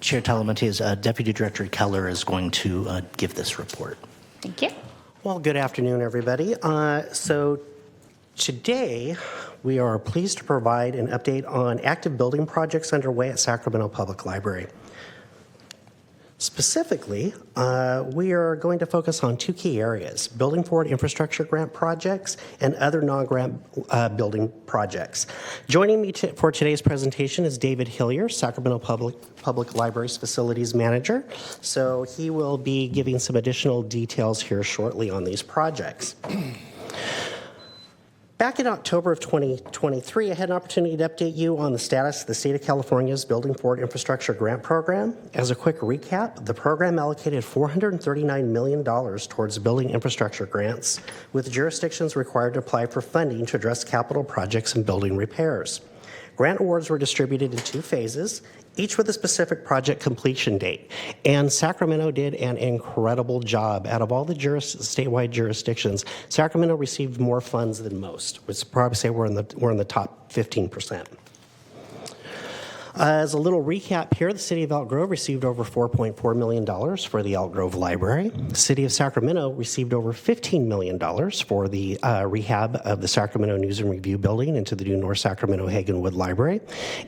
Chair Talamantes, Deputy Director Keller is going to give this report. Thank you. Well, good afternoon, everybody. So today, we are pleased to provide an update on active building projects underway at Sacramento Public Library. Specifically, we are going to focus on two key areas: building forward infrastructure grant projects and other non-grant building projects. Joining me for today's presentation is David Hillier, Sacramento Public Library's Facilities Manager. So he will be giving some additional details here shortly on these projects. Back in October of 2023, I had an opportunity to update you on the status of the State of California's Building Forward Infrastructure Grant Program. As a quick recap, the program allocated $439 million towards building infrastructure grants, with jurisdictions required to apply for funding to address capital projects and building repairs. Grant awards were distributed in two phases, each with a specific project completion date. And Sacramento did an incredible job. Out of all the statewide jurisdictions, Sacramento received more funds than most. Which probably say we're in the top 15%. As a little recap here, the City of Elk Grove received over $4.4 million for the Elk Grove Library. The City of Sacramento received over $15 million for the rehab of the Sacramento News and Review building into the new North Sacramento Hagenwood Library,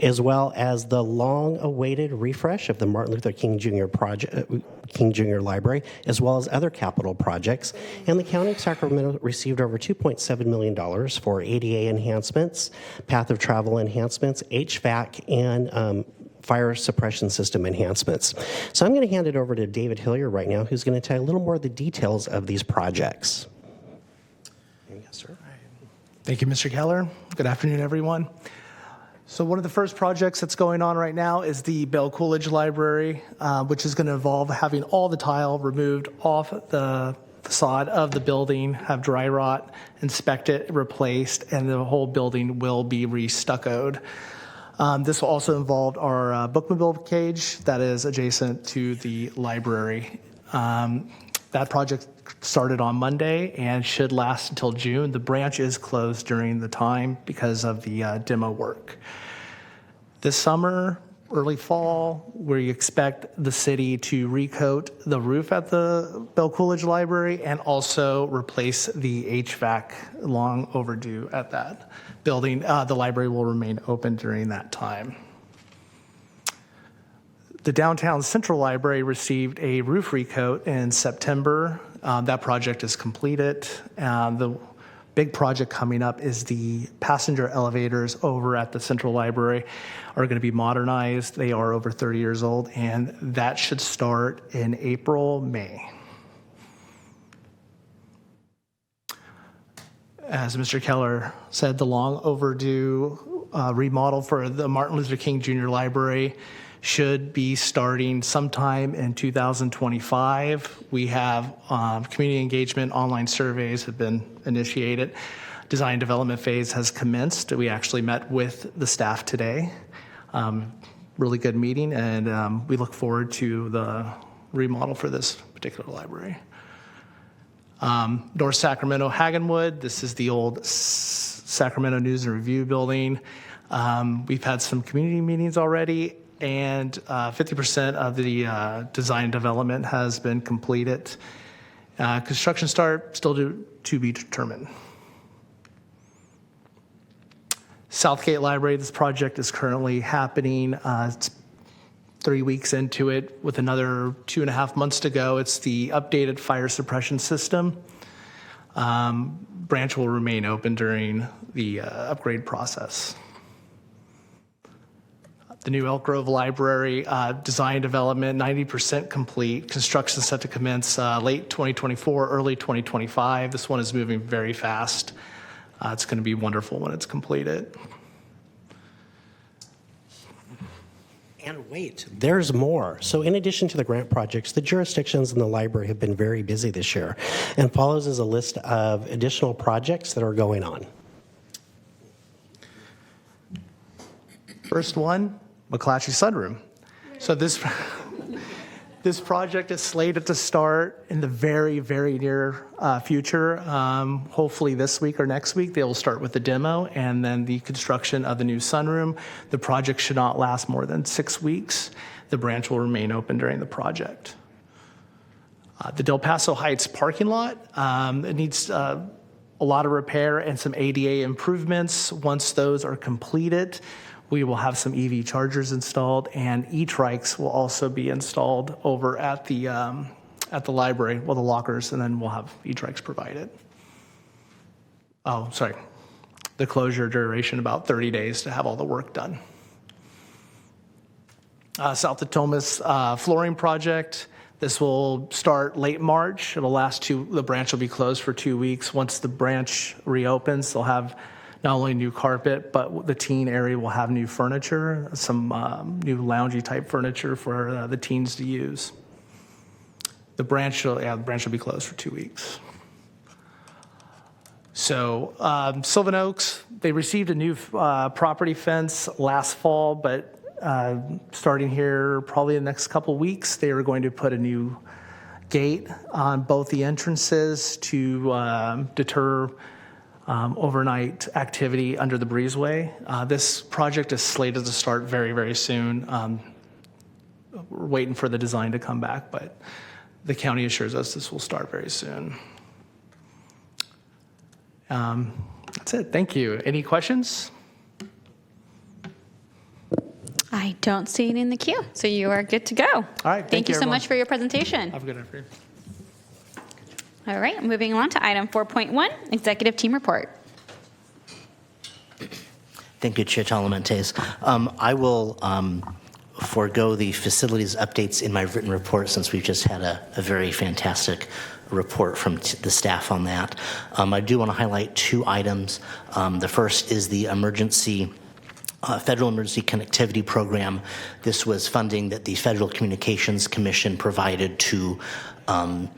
as well as the long-awaited refresh of the Martin Luther King Jr. Library, as well as other capital projects. And the County of Sacramento received over $2.7 million for ADA enhancements, path of travel enhancements, HVAC, and fire suppression system enhancements. So I'm going to hand it over to David Hillier right now, who's going to tell you a little more of the details of these projects. Yes, sir. Thank you, Mr. Keller. Good afternoon, everyone. So one of the first projects that's going on right now is the Bell Coolidge Library, which is going to involve having all the tile removed off the facade of the building, have dry rot, inspect it, replaced, and the whole building will be re-stuccoed. This will also involve our bookmobile cage that is adjacent to the library. That project started on Monday and should last until June. The branch is closed during the time because of the demo work. This summer, early fall, we expect the city to recoat the roof at the Bell Coolidge Library and also replace the HVAC, long overdue at that building. The library will remain open during that time. The Downtown Central Library received a roof recoat in September. That project is completed. The big project coming up is the passenger elevators over at the Central Library are going to be modernized. They are over 30 years old, and that should start in April, May. As Mr. Keller said, the long overdue remodel for the Martin Luther King Jr. Library should be starting sometime in 2025. We have community engagement, online surveys have been initiated. Design development phase has commenced. We actually met with the staff today. Really good meeting, and we look forward to the remodel for this particular library. North Sacramento Hagenwood, this is the old Sacramento News and Review building. We've had some community meetings already, and 50% of the design development has been completed. Construction start still to be determined. Southgate Library, this project is currently happening. It's 3 weeks into it with another 2.5 months to go. It's the updated fire suppression system. Branch will remain open during the upgrade process. The new Elk Grove Library, design development, 90% complete. Construction set to commence late 2024, early 2025. This one is moving very fast. It's going to be wonderful when it's completed. And wait, there's more. So in addition to the grant projects, the jurisdictions in the library have been very busy this year, and follows is a list of additional projects that are going on. First one, McClatchy Sunroom. So this project is slated to start in the very, very near future. Hopefully this week or next week, they will start with the demo and then the construction of the new sunroom. The project should not last more than 6 weeks. The branch will remain open during the project. The Del Paso Heights parking lot, it needs a lot of repair and some ADA improvements. Once those are completed, we will have some EV chargers installed, and e-trikes will also be installed over at the library, well, the lockers, and then we'll have e-trikes provided. Oh, sorry. The closure duration about 30 days to have all the work done. South of Thomas flooring project. This will start late March. It'll last the branch will be closed for 2 weeks. Once the branch reopens, they'll have not only new carpet, but the teen area will have new furniture, some new loungy type furniture for the teens to use. The branch will be closed for 2 weeks. So Sylvan Oaks, they received a new property fence last fall, but starting here probably in the next couple weeks, they are going to put a new gate on both the entrances to deter overnight activity under the breezeway. This project is slated to start very, very soon. We're waiting for the design to come back, but the county assures us this will start very soon. That's it. Thank you. Any questions? I don't see it in the queue, so you are good to go. All right. Thank you so everyone. much for your presentation. Have a good afternoon. All right, moving on to item 4.1, executive team report. Thank you, Chair Talamantes. I will forego the facilities updates in my written report since we've just had a very fantastic report from the staff on that. I do want to highlight 2 items. The first is the Federal Emergency Connectivity Program. This was funding that the Federal Communications Commission provided to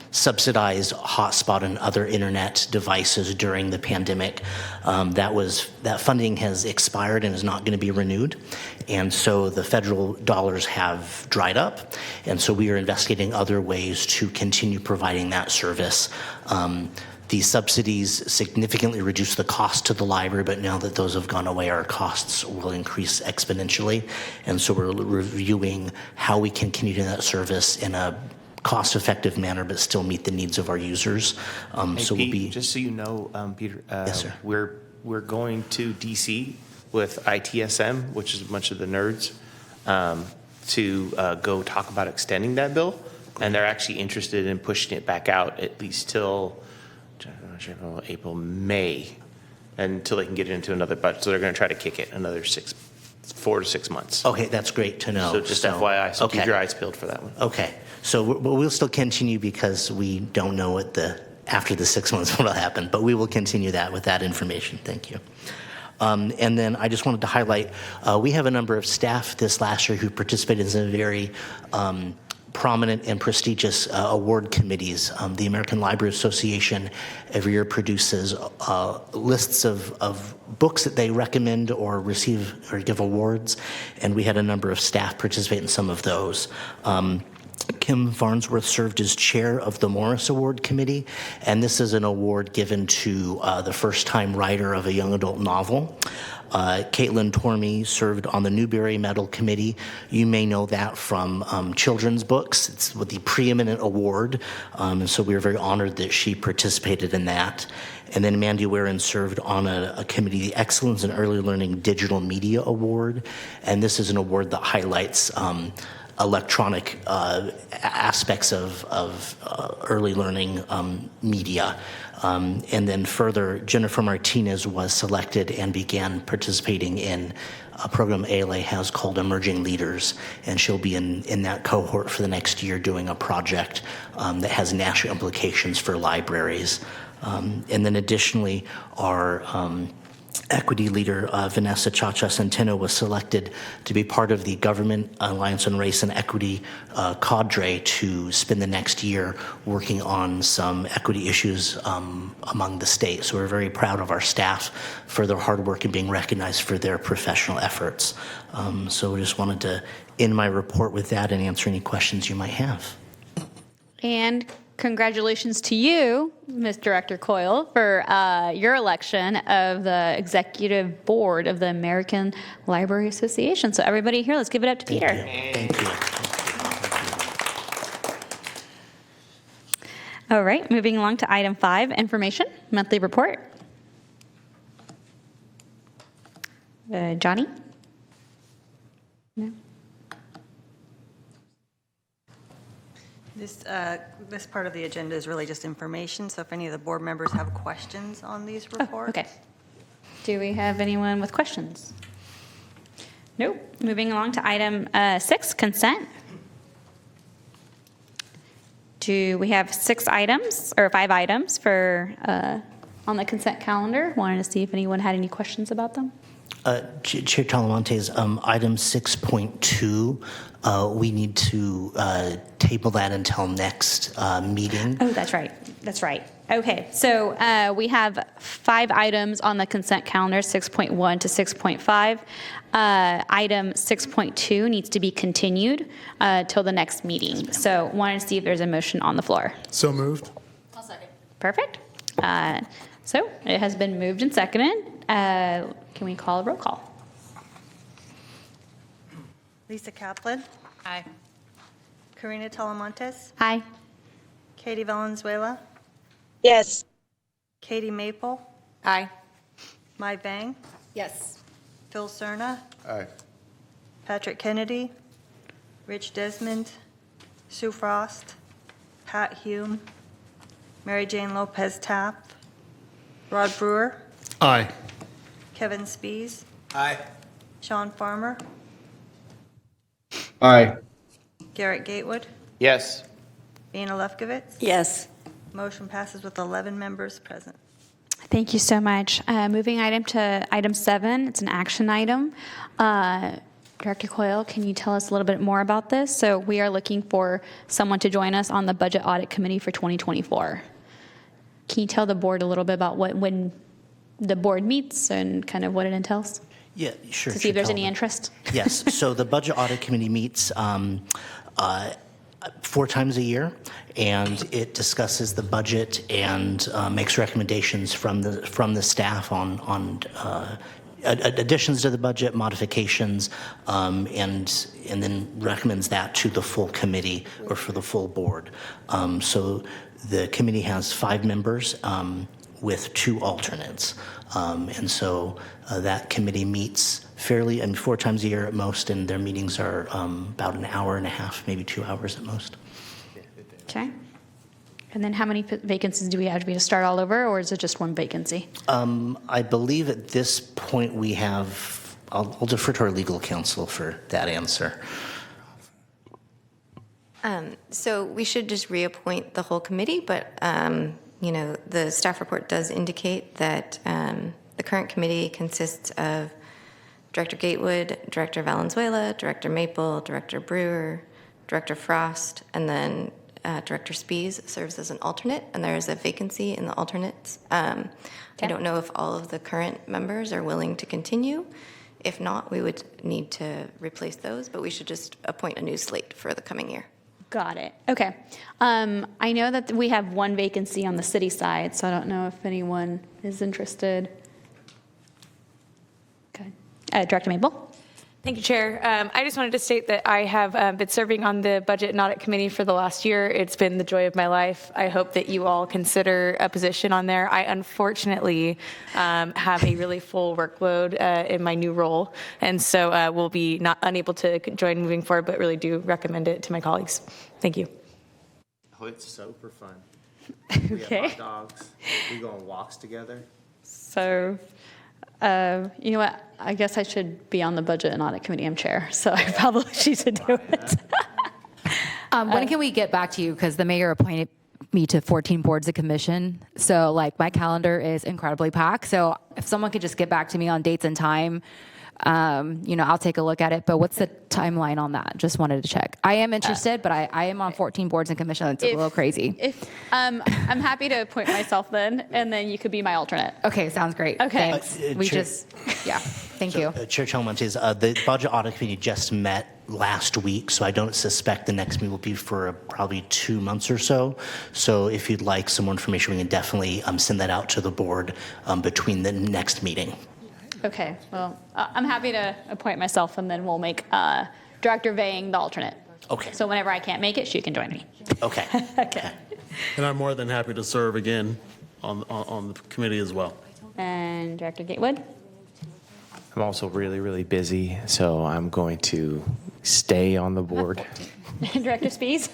subsidize hotspot and other internet devices during the pandemic. That funding has expired and is not going to be renewed, and so the federal dollars have dried up, and so we are investigating other ways to continue providing that service. The subsidies significantly reduce the cost to the library, but now that those have gone away, our costs will increase exponentially, and so we're reviewing how we can continue that service in a cost-effective manner, but still meet the needs of our users. So Pete, just so you know, Peter, yes, sir. We're going to DC with ITSM, which is a bunch of the nerds, to go talk about extending that bill, and they're actually interested in pushing it back out at least till April, May, until they can get it into another budget. So they're going to try to kick it another 4 to 6 months. Okay, that's great to know. So just FYI, so keep your eyes peeled for that one. Okay, so we'll still continue because we don't know what after the 6 months what will happen, but we will continue that with that information. Thank you. And then I just wanted to highlight, we have a number of staff this last year who participated in some very prominent and prestigious award committees. The American Library Association every year produces lists of books that they recommend or receive or give awards, and we had a number of staff participate in some of those. Kim Farnsworth served as chair of the Morris Award Committee, and this is an award given to the first-time writer of a young adult novel. Caitlin Tormey served on the Newbery Medal Committee. You may know that from children's books. It's the preeminent award, and so we were very honored that she participated in that. And then Mandy Warren served on a committee, the Excellence in Early Learning Digital Media Award, and this is an award that highlights electronic aspects of early learning media. And then further, Jennifer Martinez was selected and began participating in a program ALA has called Emerging Leaders, and she'll be in that cohort for the next year doing a project that has national implications for libraries. And then additionally, our equity leader Vanessa Chacha Centeno was selected to be part of the Government Alliance on Race and Equity cadre to spend the next year working on some equity issues among the state. So we're very proud of our staff for their hard work and being recognized for their professional efforts. So we just wanted to end my report with that and answer any questions you might have. And congratulations to you, Ms. Director Coyle, for your election of the Executive Board of the American Library Association. So everybody here, let's give it up to Peter. Thank you. All right, moving along to item 5, information, monthly report. Johnny? No? This part of the agenda is really just information, so if any of the board members have questions on these reports. Okay. Do we have anyone with questions? Nope. Moving along to item 6, consent. Do we have 6 items or 5 items for on the consent calendar? Wanted to see if anyone had any questions about them. Chair Talamantes, item 6.2, we need to table that until next meeting. Oh, that's right. That's right. Okay, so we have 5 items on the consent calendar, 6.1 to 6.5. Item 6.2 needs to be continued till the next meeting. So wanted to see if there's a motion on the floor. So moved. I'll second. Perfect. So it has been moved and seconded. Can we call a roll call? Lisa Kaplan. Aye. Karina Talamantes. Aye. Katie Valenzuela. Yes. Katie Maple. Aye. Mai Vang. Yes. Phil Cerna. Aye. Patrick Kennedy. Rich Desmond. Sue Frost. Pat Hume. Mary Jane Lopez Tapp. Rod Brewer. Aye. Kevin Spees. Aye. Sean Farmer. Aye. Garrett Gatewood. Yes. Ina Lefkowitz. Yes. Motion passes with 11 members present. Thank you so much. Moving item to item 7, it's an action item. Director Coyle, can you tell us a little bit more about this? So we are looking for someone to join us on the Budget Audit Committee for 2024. Can you tell the board a little bit about when the board meets and kind of what it entails? Yeah, sure. To see if there's any Talman. interest? Yes. So the Budget Audit Committee meets 4 times a year, and it discusses the budget and makes recommendations from the staff on additions to the budget, modifications, and then recommends that to the full committee or for the full board. So the committee has 5 members with 2 alternates, and so that committee meets fairly, 4 times a year at most, and their meetings are about an hour and a half, maybe 2 hours at most. Okay. And then how many vacancies do we have? Do we have to start all over, or is it just 1 vacancy? I believe at this point we have, I'll defer to our legal counsel for that answer. So we should just reappoint the whole committee, but the staff report does indicate that the current committee consists of Director Gatewood, Director Valenzuela, Director Maple, Director Brewer, Director Frost, and then Director Spees serves as an alternate, and there is a vacancy in the alternates. I don't know if all of the current members are willing to continue. If not, we would need to replace those, but we should just appoint a new slate for the coming year. Got it. Okay. I know that we have 1 vacancy on the city side, so I don't know if anyone is interested. Okay. Director Maple? Thank you, Chair. I just wanted to state that I have been serving on the Budget and Audit Committee for the last year. It's been the joy of my life. I hope that you all consider a position on there. I unfortunately have a really full workload in my new role, and so will be unable to join moving forward, but really do recommend it to my colleagues. Thank you. Oh, it's super fun. Okay. We have hot dogs. We go on walks together. So, you know what? I guess I should be on the Budget and Audit Committee. I'm chair, so I probably should do it. When can we get back to you? Because the mayor me to 14 boards of commission. So like my calendar is incredibly packed. So if someone could just get back to me on dates and time, I'll take a look at it. But what's the timeline on that? Just wanted to check. I am interested, but I am on 14 boards and commission. It's a little crazy. If I'm happy to appoint myself then, and then you could be my alternate. Okay, sounds great. Okay. Thanks. Thank you. Chair Chalmantes, the Budget Audit Committee just met last week, so I don't suspect the next meeting will be for probably 2 months or so. So if you'd like some more information, we can definitely send that out to the board between the next meeting. Okay, well, I'm happy to appoint myself, and then we'll make Director Vang the alternate. Okay. So whenever I can't make it, she can join me. Okay. Okay. And I'm more than happy to serve again on the committee as well. And Director Gatewood? I'm also really, really busy, so I'm going to stay on the board. Director Spees?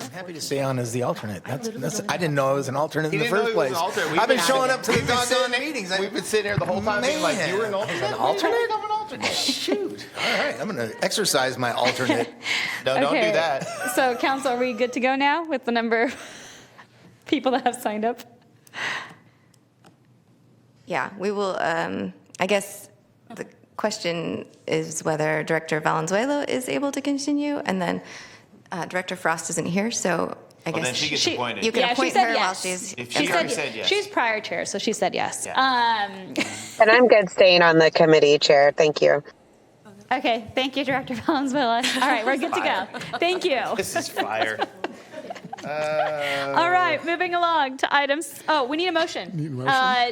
I'm happy to stay on as the alternate. I didn't know I was an alternate in the first place. We've I've been showing up to the doggone meetings. We've been sitting here the whole time being like, you were an alternate? An alternate? I'm an alternate. Shoot. All right, I'm going to exercise my alternate. No, don't do that. So, Council, are we good to go now with the number of people that have signed up? Yeah, we will, I guess the question is whether Director Valenzuela is able to continue, and then Director Frost isn't here, so I guess then she gets appointed. You can Yeah, appoint she said her yes. while she's. She already said yes. She's prior chair, so she said yes. And I'm good staying on the committee, Chair. Thank you. Okay, thank you, Director Valenzuela. All right, we're good to go. Thank you. This is fire. All right, moving along to items. Oh, we need a motion,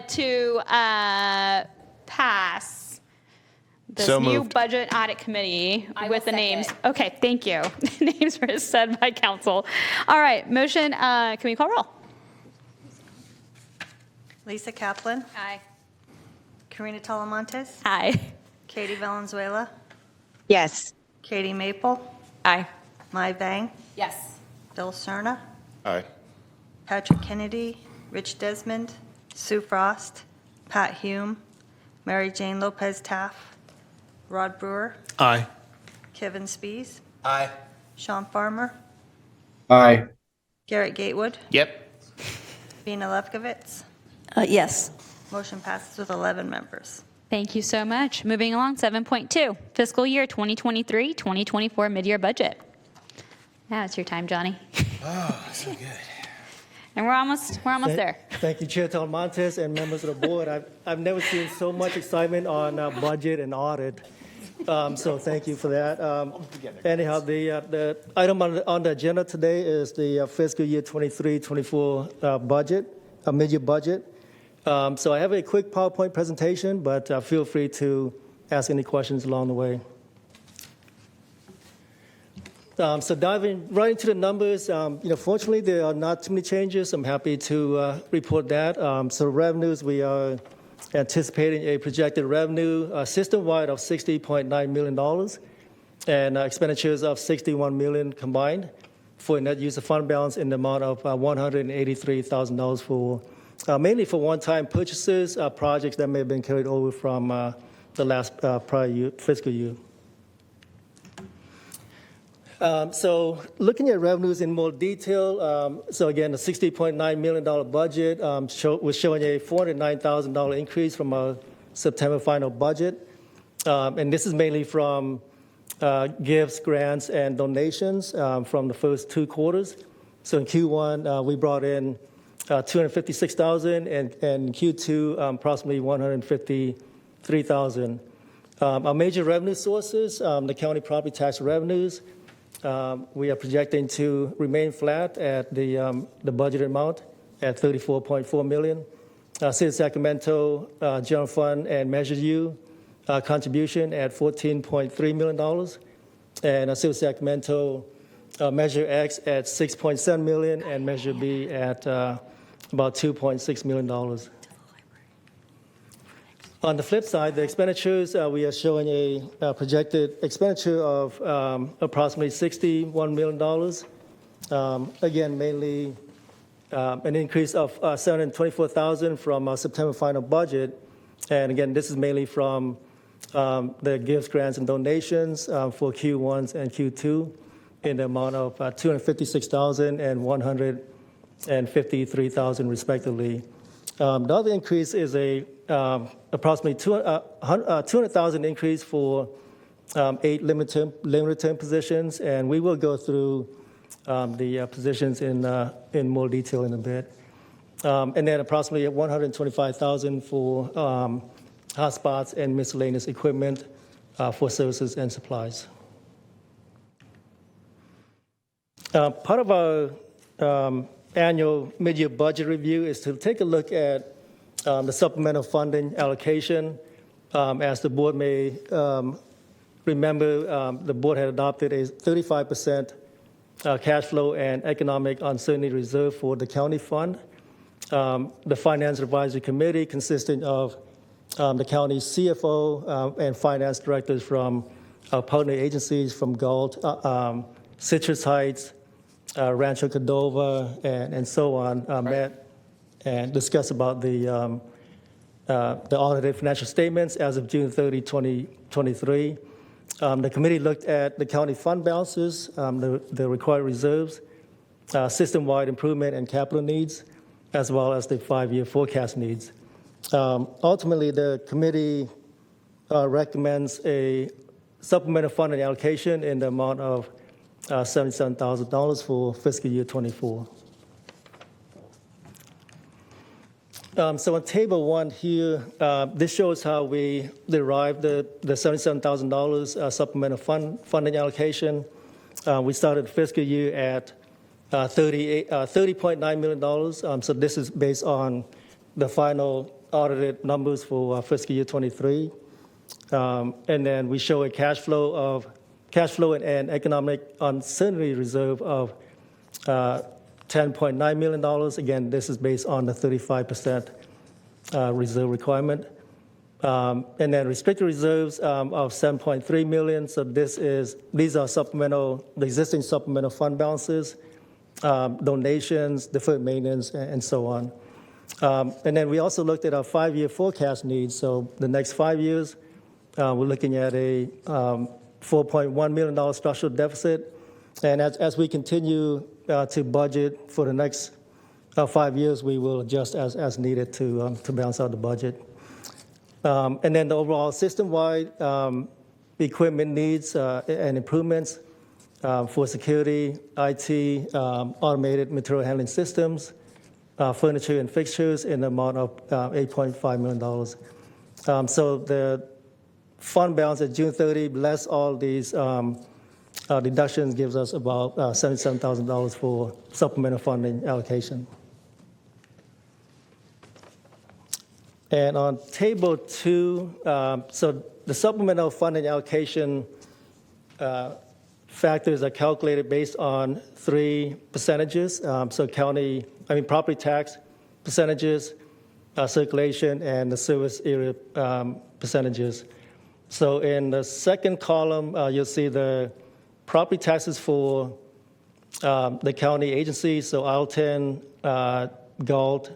to pass this So new moved. budget audit committee with the names. Okay, thank you. Names were said by council. All right, motion. Can we call roll? Lisa Kaplan. Aye. Karina Talamontes. Aye. Katie Valenzuela. Yes. Katie Maple. Aye. Mai Vang. Yes. Bill Cerna. Aye. Patrick Kennedy. Rich Desmond. Sue Frost. Pat Hume. Mary Jane Lopez Taff. Rod Brewer. Aye. Kevin Spees. Aye. Sean Farmer. Aye. Garrett Gatewood. Yep. Bina Lefkowitz. Yes. Motion passes with 11 members. Thank you so much. Moving along, 7.2, fiscal year 2023-2024 mid-year budget. Now it's your time, Johnny. Oh, so good. And we're almost there. Thank you, Chair Talamontes and members of the board. I've never seen so much excitement on budget and audit. So thank you for that. Anyhow, the item on the agenda today is the fiscal year 23-24 budget, mid-year budget. So I have a quick PowerPoint presentation, but feel free to ask any questions along the way. So diving right into the numbers, fortunately there are not too many changes. I'm happy to report that. So revenues, we are anticipating a projected revenue system-wide of $60.9 million and expenditures of $61 million combined for a net use of fund balance in the amount of $183,000 for mainly for one-time purchases, projects that may have been carried over from the last prior year, fiscal year. So looking at revenues in more detail, so again, the $60.9 million budget was showing a $409,000 increase from our September final budget. And this is mainly from gifts, grants, and donations from the first 2 quarters. So in Q1, we brought in $256,000, and in Q2, approximately $153,000. Our major revenue sources, the county property tax revenues, we are projecting to remain flat at the budgeted amount at $34.4 million. City of Sacramento General Fund and Measure U contribution at $14.3 million, and City of Sacramento Measure X at $6.7 million, and Measure B at about $2.6 million. On the flip side, the expenditures, we are showing a projected expenditure of approximately $61 million. Again, mainly an increase of $724,000 from our September final budget. And again, this is mainly from the gifts, grants, and donations for Q1s and Q2. in the amount of $256,000 and $153,000 respectively. The other increase is approximately $200,000 increase for 8 limited term positions, and we will go through the positions in more detail in a bit. And then approximately $125,000 for hotspots and miscellaneous equipment for services and supplies. Part of our annual mid-year budget review is to take a look at the supplemental funding allocation. As the board may remember, the board had adopted a 35% cash flow and economic uncertainty reserve for the county fund. The Finance Advisory Committee, consisting of the county's CFO and finance directors from partner agencies from Galt, Citrus Heights, Rancho Cordova, and so on, met and discussed about the audited financial statements as of June 30, 2023. The committee looked at the county fund balances, the required reserves, system-wide improvement and capital needs, as well as the 5-year forecast needs. Ultimately, the committee recommends a supplemental funding allocation in the amount of $77,000 for fiscal year 24. So on table 1 here, this shows how we derived the $77,000 supplemental funding allocation. We started the fiscal year at $30.9 million. So this is based on the final audited numbers for fiscal year 23. And then we show a cash flow and economic uncertainty reserve of $10.9 million. Again, this is based on the 35% reserve requirement. And then restricted reserves of $7.3 million. So these are the existing supplemental fund balances, donations, deferred maintenance, and so on. And then we also looked at our 5-year forecast needs. So the next 5 years, we're looking at a $4.1 million structural deficit. And as we continue to budget for the next 5 years, we will adjust as needed to balance out the budget. And then the overall system-wide equipment needs and improvements for security, IT, automated material handling systems, furniture and fixtures in the amount of $8.5 million. So the fund balance at June 30, less all these deductions, gives us about $77,000 for supplemental funding allocation. And on table 2, so the supplemental funding allocation factors are calculated based on 3 percentages. So property tax percentages, circulation, and the service area percentages. So in the second column, you'll see the property taxes for the county agencies, so Alton, Galt,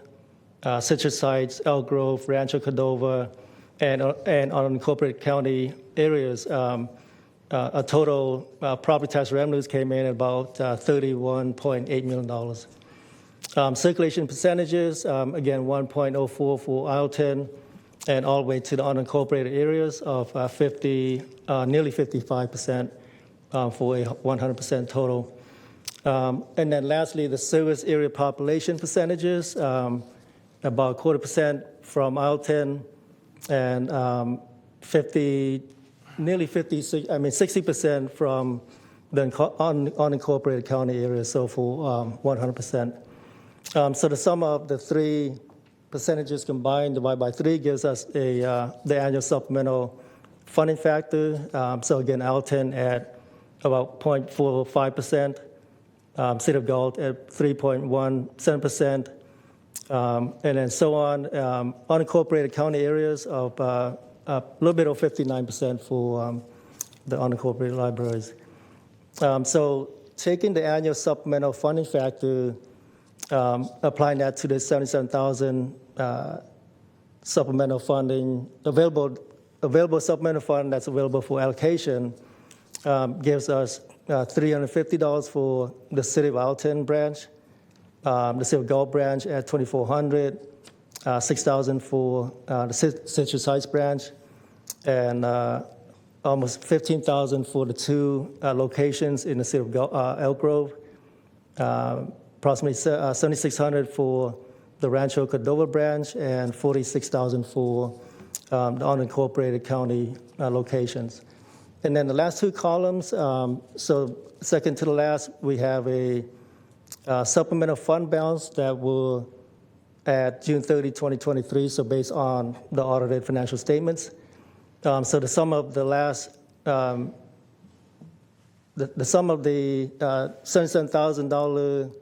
Citrus Heights, Elk Grove, Rancho Cordova, and unincorporated county areas. A total property tax revenues came in at about $31.8 million. Circulation percentages, again, 1.04 for Alton, and all the way to the unincorporated areas of nearly 55% for a 100% total. And then lastly, the service area population percentages, about 0.25% from Alton, and 60% from the unincorporated county areas, so for 100%. So the sum of the 3 percentages combined divided by 3 gives us the annual supplemental funding factor. So again, Alton at about 0.45%, City of Galt at 3.17%, and then so on. Unincorporated county areas of a little bit over 59% for the unincorporated libraries. So taking the annual supplemental funding factor, applying that to the $77,000 supplemental funding available supplemental fund that's available for allocation, gives us $350 for the City of Alton branch, the City of Gulf branch at $2,400, $6,000 for the Citrus Heights branch, and almost $15,000 for the two locations in the City of Elk Grove, approximately $7,600 for the Rancho Cordova branch, and $46,000 for the unincorporated county locations. And then the last two columns, so second to the last, we have a supplemental fund balance that will at June 30, 2023, so based on the audited financial statements. So the sum of the last, the sum of the $77,000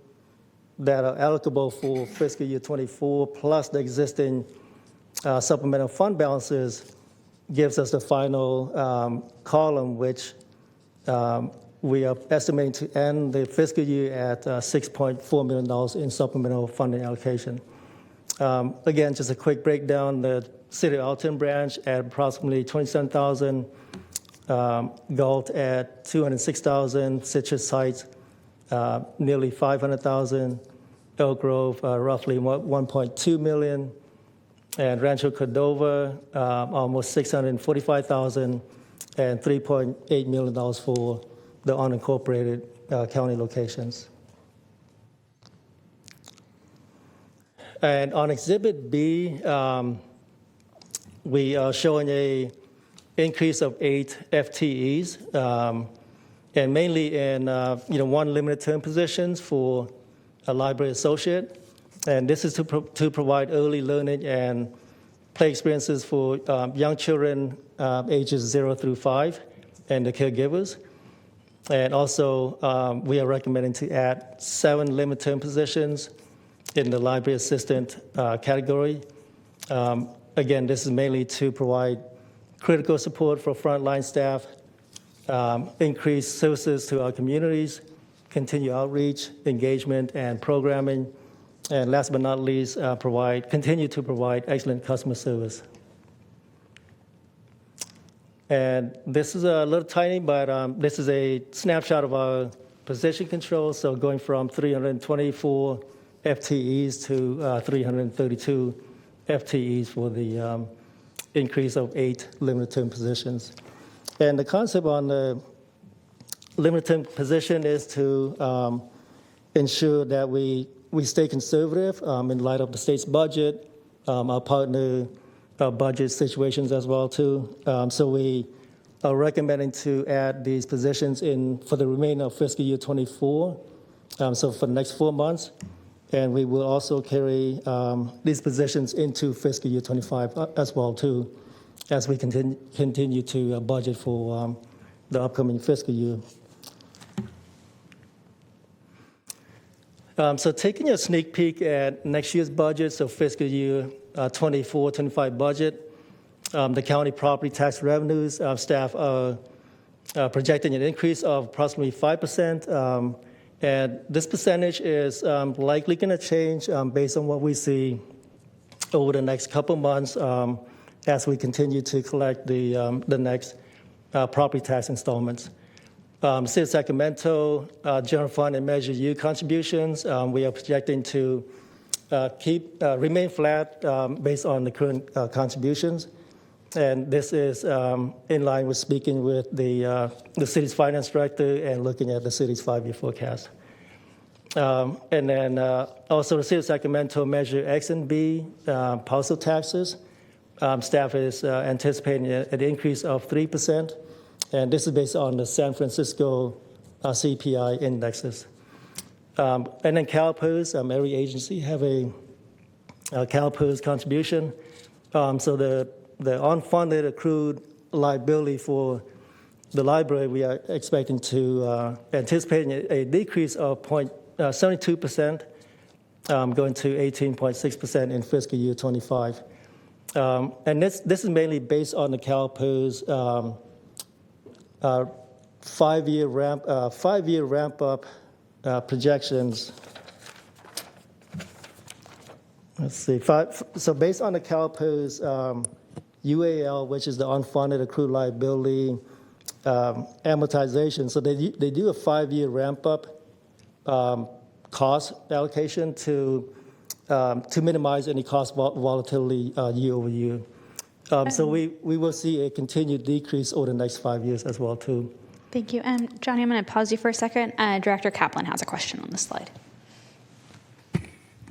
that are eligible for fiscal year 24 plus the existing supplemental fund balances gives us the final column, which we are estimating to end the fiscal year at $6.4 million in supplemental funding allocation. Again, just a quick breakdown, the City of Alton branch at approximately $27,000, Galt at $206,000, Citrus Heights nearly $500,000, Elk Grove roughly $1.2 million, and Rancho Cordova almost $645,000, and $3.8 million for the unincorporated county locations. And on Exhibit B, we are showing a increase of 8 FTEs, and mainly in one limited term positions for a library associate, and this is to provide early learning and play experiences for young children ages 0 through 5 and the caregivers. And also, we are recommending to add 7 limited term positions in the library assistant category. Again, this is mainly to provide critical support for frontline staff, increase services to our communities, continue outreach, engagement, and programming, and last but not least, continue to provide excellent customer service. And this is a little tiny, but this is a snapshot of our position control. So going from 324 FTEs to 332 FTEs for the increase of 8 limited term positions. And the concept on the limited term position is to ensure that we stay conservative in light of the state's budget, our partner budget situations as well too. So we are recommending to add these positions in for the remainder of fiscal year 24, so for the next 4 months. And we will also carry these positions into fiscal year 25 as well too, as we continue to budget for the upcoming fiscal year. So taking a sneak peek at next year's budget, so fiscal year 24-25 budget, the county property tax revenues, staff are projecting an increase of approximately 5%. And this percentage is likely going to change based on what we see over the next couple months as we continue to collect the next property tax installments. City of Sacramento General Fund and Measure U contributions, we are projecting to remain flat based on the current contributions. And this is in line with speaking with the city's finance director and looking at the city's 5-year forecast. And then also the City of Sacramento Measure X and B, parcel taxes. Staff is anticipating an increase of 3%. And this is based on the San Francisco CPI indexes. And then CalPERS, every agency have a CalPERS contribution. So the unfunded accrued liability for the library, we are expecting to anticipating a decrease of 0.72%, going to 18.6% in fiscal year 25. And this is mainly based on the CalPERS 5-year ramp up projections. Let's see. So based on the CalPERS UAL, which is the unfunded accrued liability amortization. So they do a 5-year ramp-up cost allocation to minimize any cost volatility year over year. So we will see a continued decrease over the next 5 years as well, too. Thank you. Johnny, I'm going to pause you for a second. Director Kaplan has a question on the slide.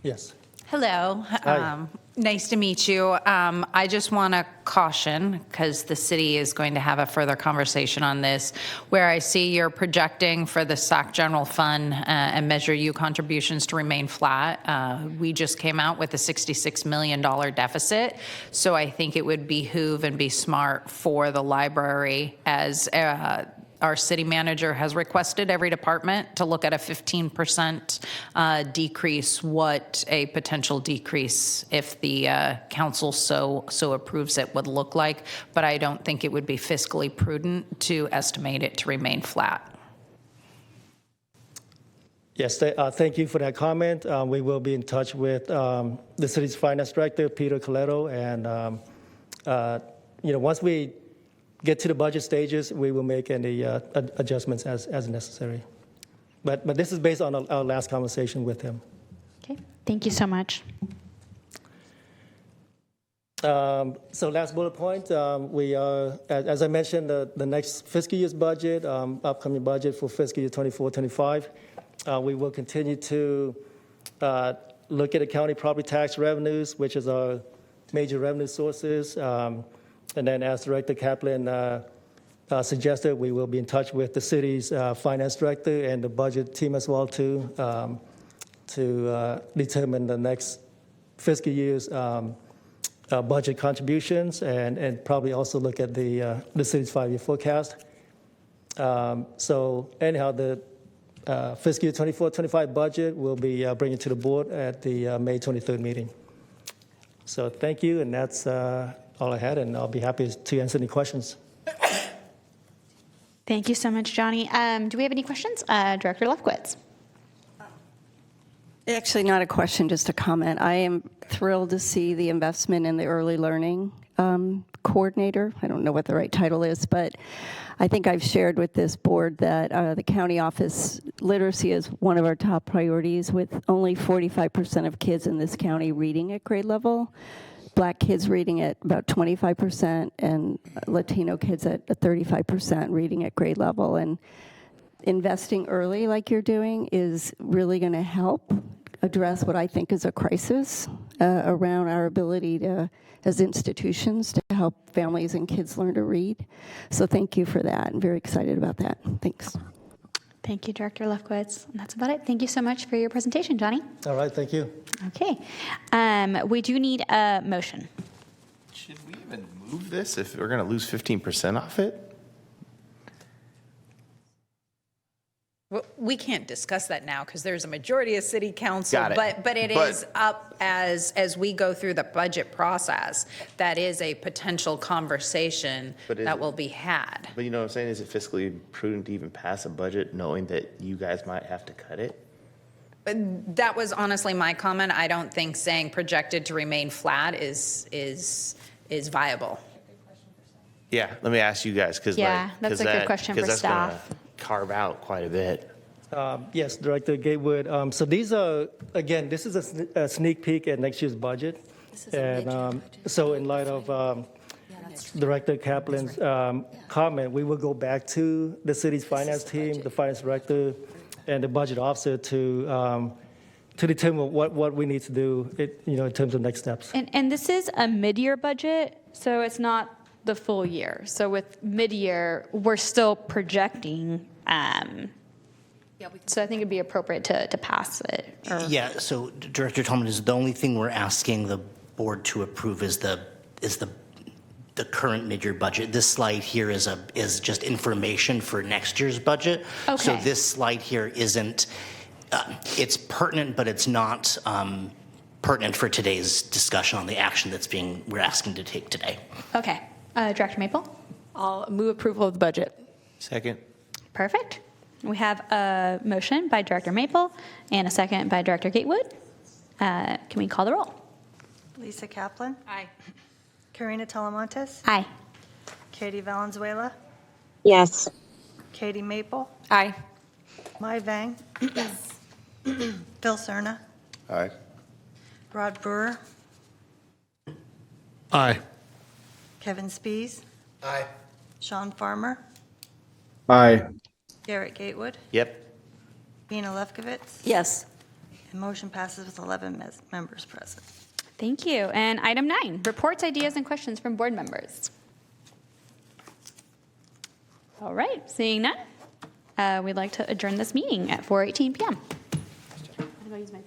Yes. Hello. Hi. Nice to meet you. I just want to caution, because the city is going to have a further conversation on this, where I see you're projecting for the SAC General Fund and Measure U contributions to remain flat. We just came out with a $66 million deficit, so I think it would behoove and be smart for the library, as our city manager has requested every department to look at a 15% decrease, what a potential decrease, if the council so approves it, would look like. But I don't think it would be fiscally prudent to estimate it to remain flat. Yes, thank you for that comment. We will be in touch with the city's finance director, Peter Coletto, and once we get to the budget stages, we will make any adjustments as necessary. But this is based on our last conversation with him. Okay, thank you so much. So last bullet point, we are, as I mentioned, the next fiscal year's budget, upcoming budget for fiscal year 24-25, we will continue to look at the county property tax revenues, which is our major revenue sources. And then, as Director Kaplan suggested, we will be in touch with the city's finance director and the budget team as well, too, to determine the next fiscal year's budget contributions, and probably also look at the city's 5-year forecast. So anyhow, the fiscal year 24-25 budget will be bringing to the board at the May 23rd meeting. So thank you, and that's all I had, and I'll be happy to answer any questions. Thank you so much, Johnny. Do we have any questions? Director Lefkowitz. Actually, not a question, just a comment. I am thrilled to see the investment in the early learning coordinator. I don't know what the right title is, but I think I've shared with this board that the county office literacy is one of our top priorities, with only 45% of kids in this county reading at grade level. Black kids reading at about 25%, and Latino kids at 35% reading at grade level. And investing early, like you're doing, is really going to help address what I think is a crisis around our ability to, as institutions, to help families and kids learn to read. So thank you for that. I'm very excited about that. Thanks. Thank you, Director Lefkowitz. And that's about it. Thank you so much for your presentation, Johnny. All right, thank you. Okay. We do need a motion. Should we even move this if we're going to lose 15% off it? Well, we can't discuss that now because there's a majority of city council, Got it. but it is up as we go through the budget process. That is a potential conversation that will be had. But you know what I'm saying? Is it fiscally prudent to even pass a budget knowing that you guys might have to cut it? That was honestly my comment. I don't think saying projected to remain flat is viable. Yeah, let me ask you guys, because that's a good question for staff. Carve out quite a bit. Yes, Director Gatewood. So these are, again, this is a sneak peek at next year's budget. And so in light of Director Kaplan's comment, we will go back to the city's finance team, the finance director, and the budget officer to determine what we need to do, in terms of next steps. And this is a mid-year budget, so it's not the full year. So with mid-year, we're still projecting. So I think it'd be appropriate to pass it. Yeah. So Director Tolman, is the only thing we're asking the board to approve is the current mid-year budget. This slide here is just information for next year's budget. Okay. So this slide here isn't. It's pertinent, but it's not pertinent for today's discussion on the action we're asking to take today. Okay. Director Maple? I'll move approval of the budget. Second. Perfect. We have a motion by Director Maple and a second by Director Gatewood. Can we call the roll? Lisa Kaplan? Aye. Karina Talamontes? Aye. Katie Valenzuela? Yes. Katie Maple, Aye. Mai Vang, Yes. Phil Cerna, Aye. Rod Brewer, Aye. Kevin Spees, Aye. Sean Farmer, Aye. Garrett Gatewood, Yep. Ina Lefkowitz, Yes. and motion passes with 11 members present. Thank you. And item 9, reports, ideas, and questions from board members. All right, seeing none, we'd like to adjourn this meeting at 4:18 p.m. I'm gonna use my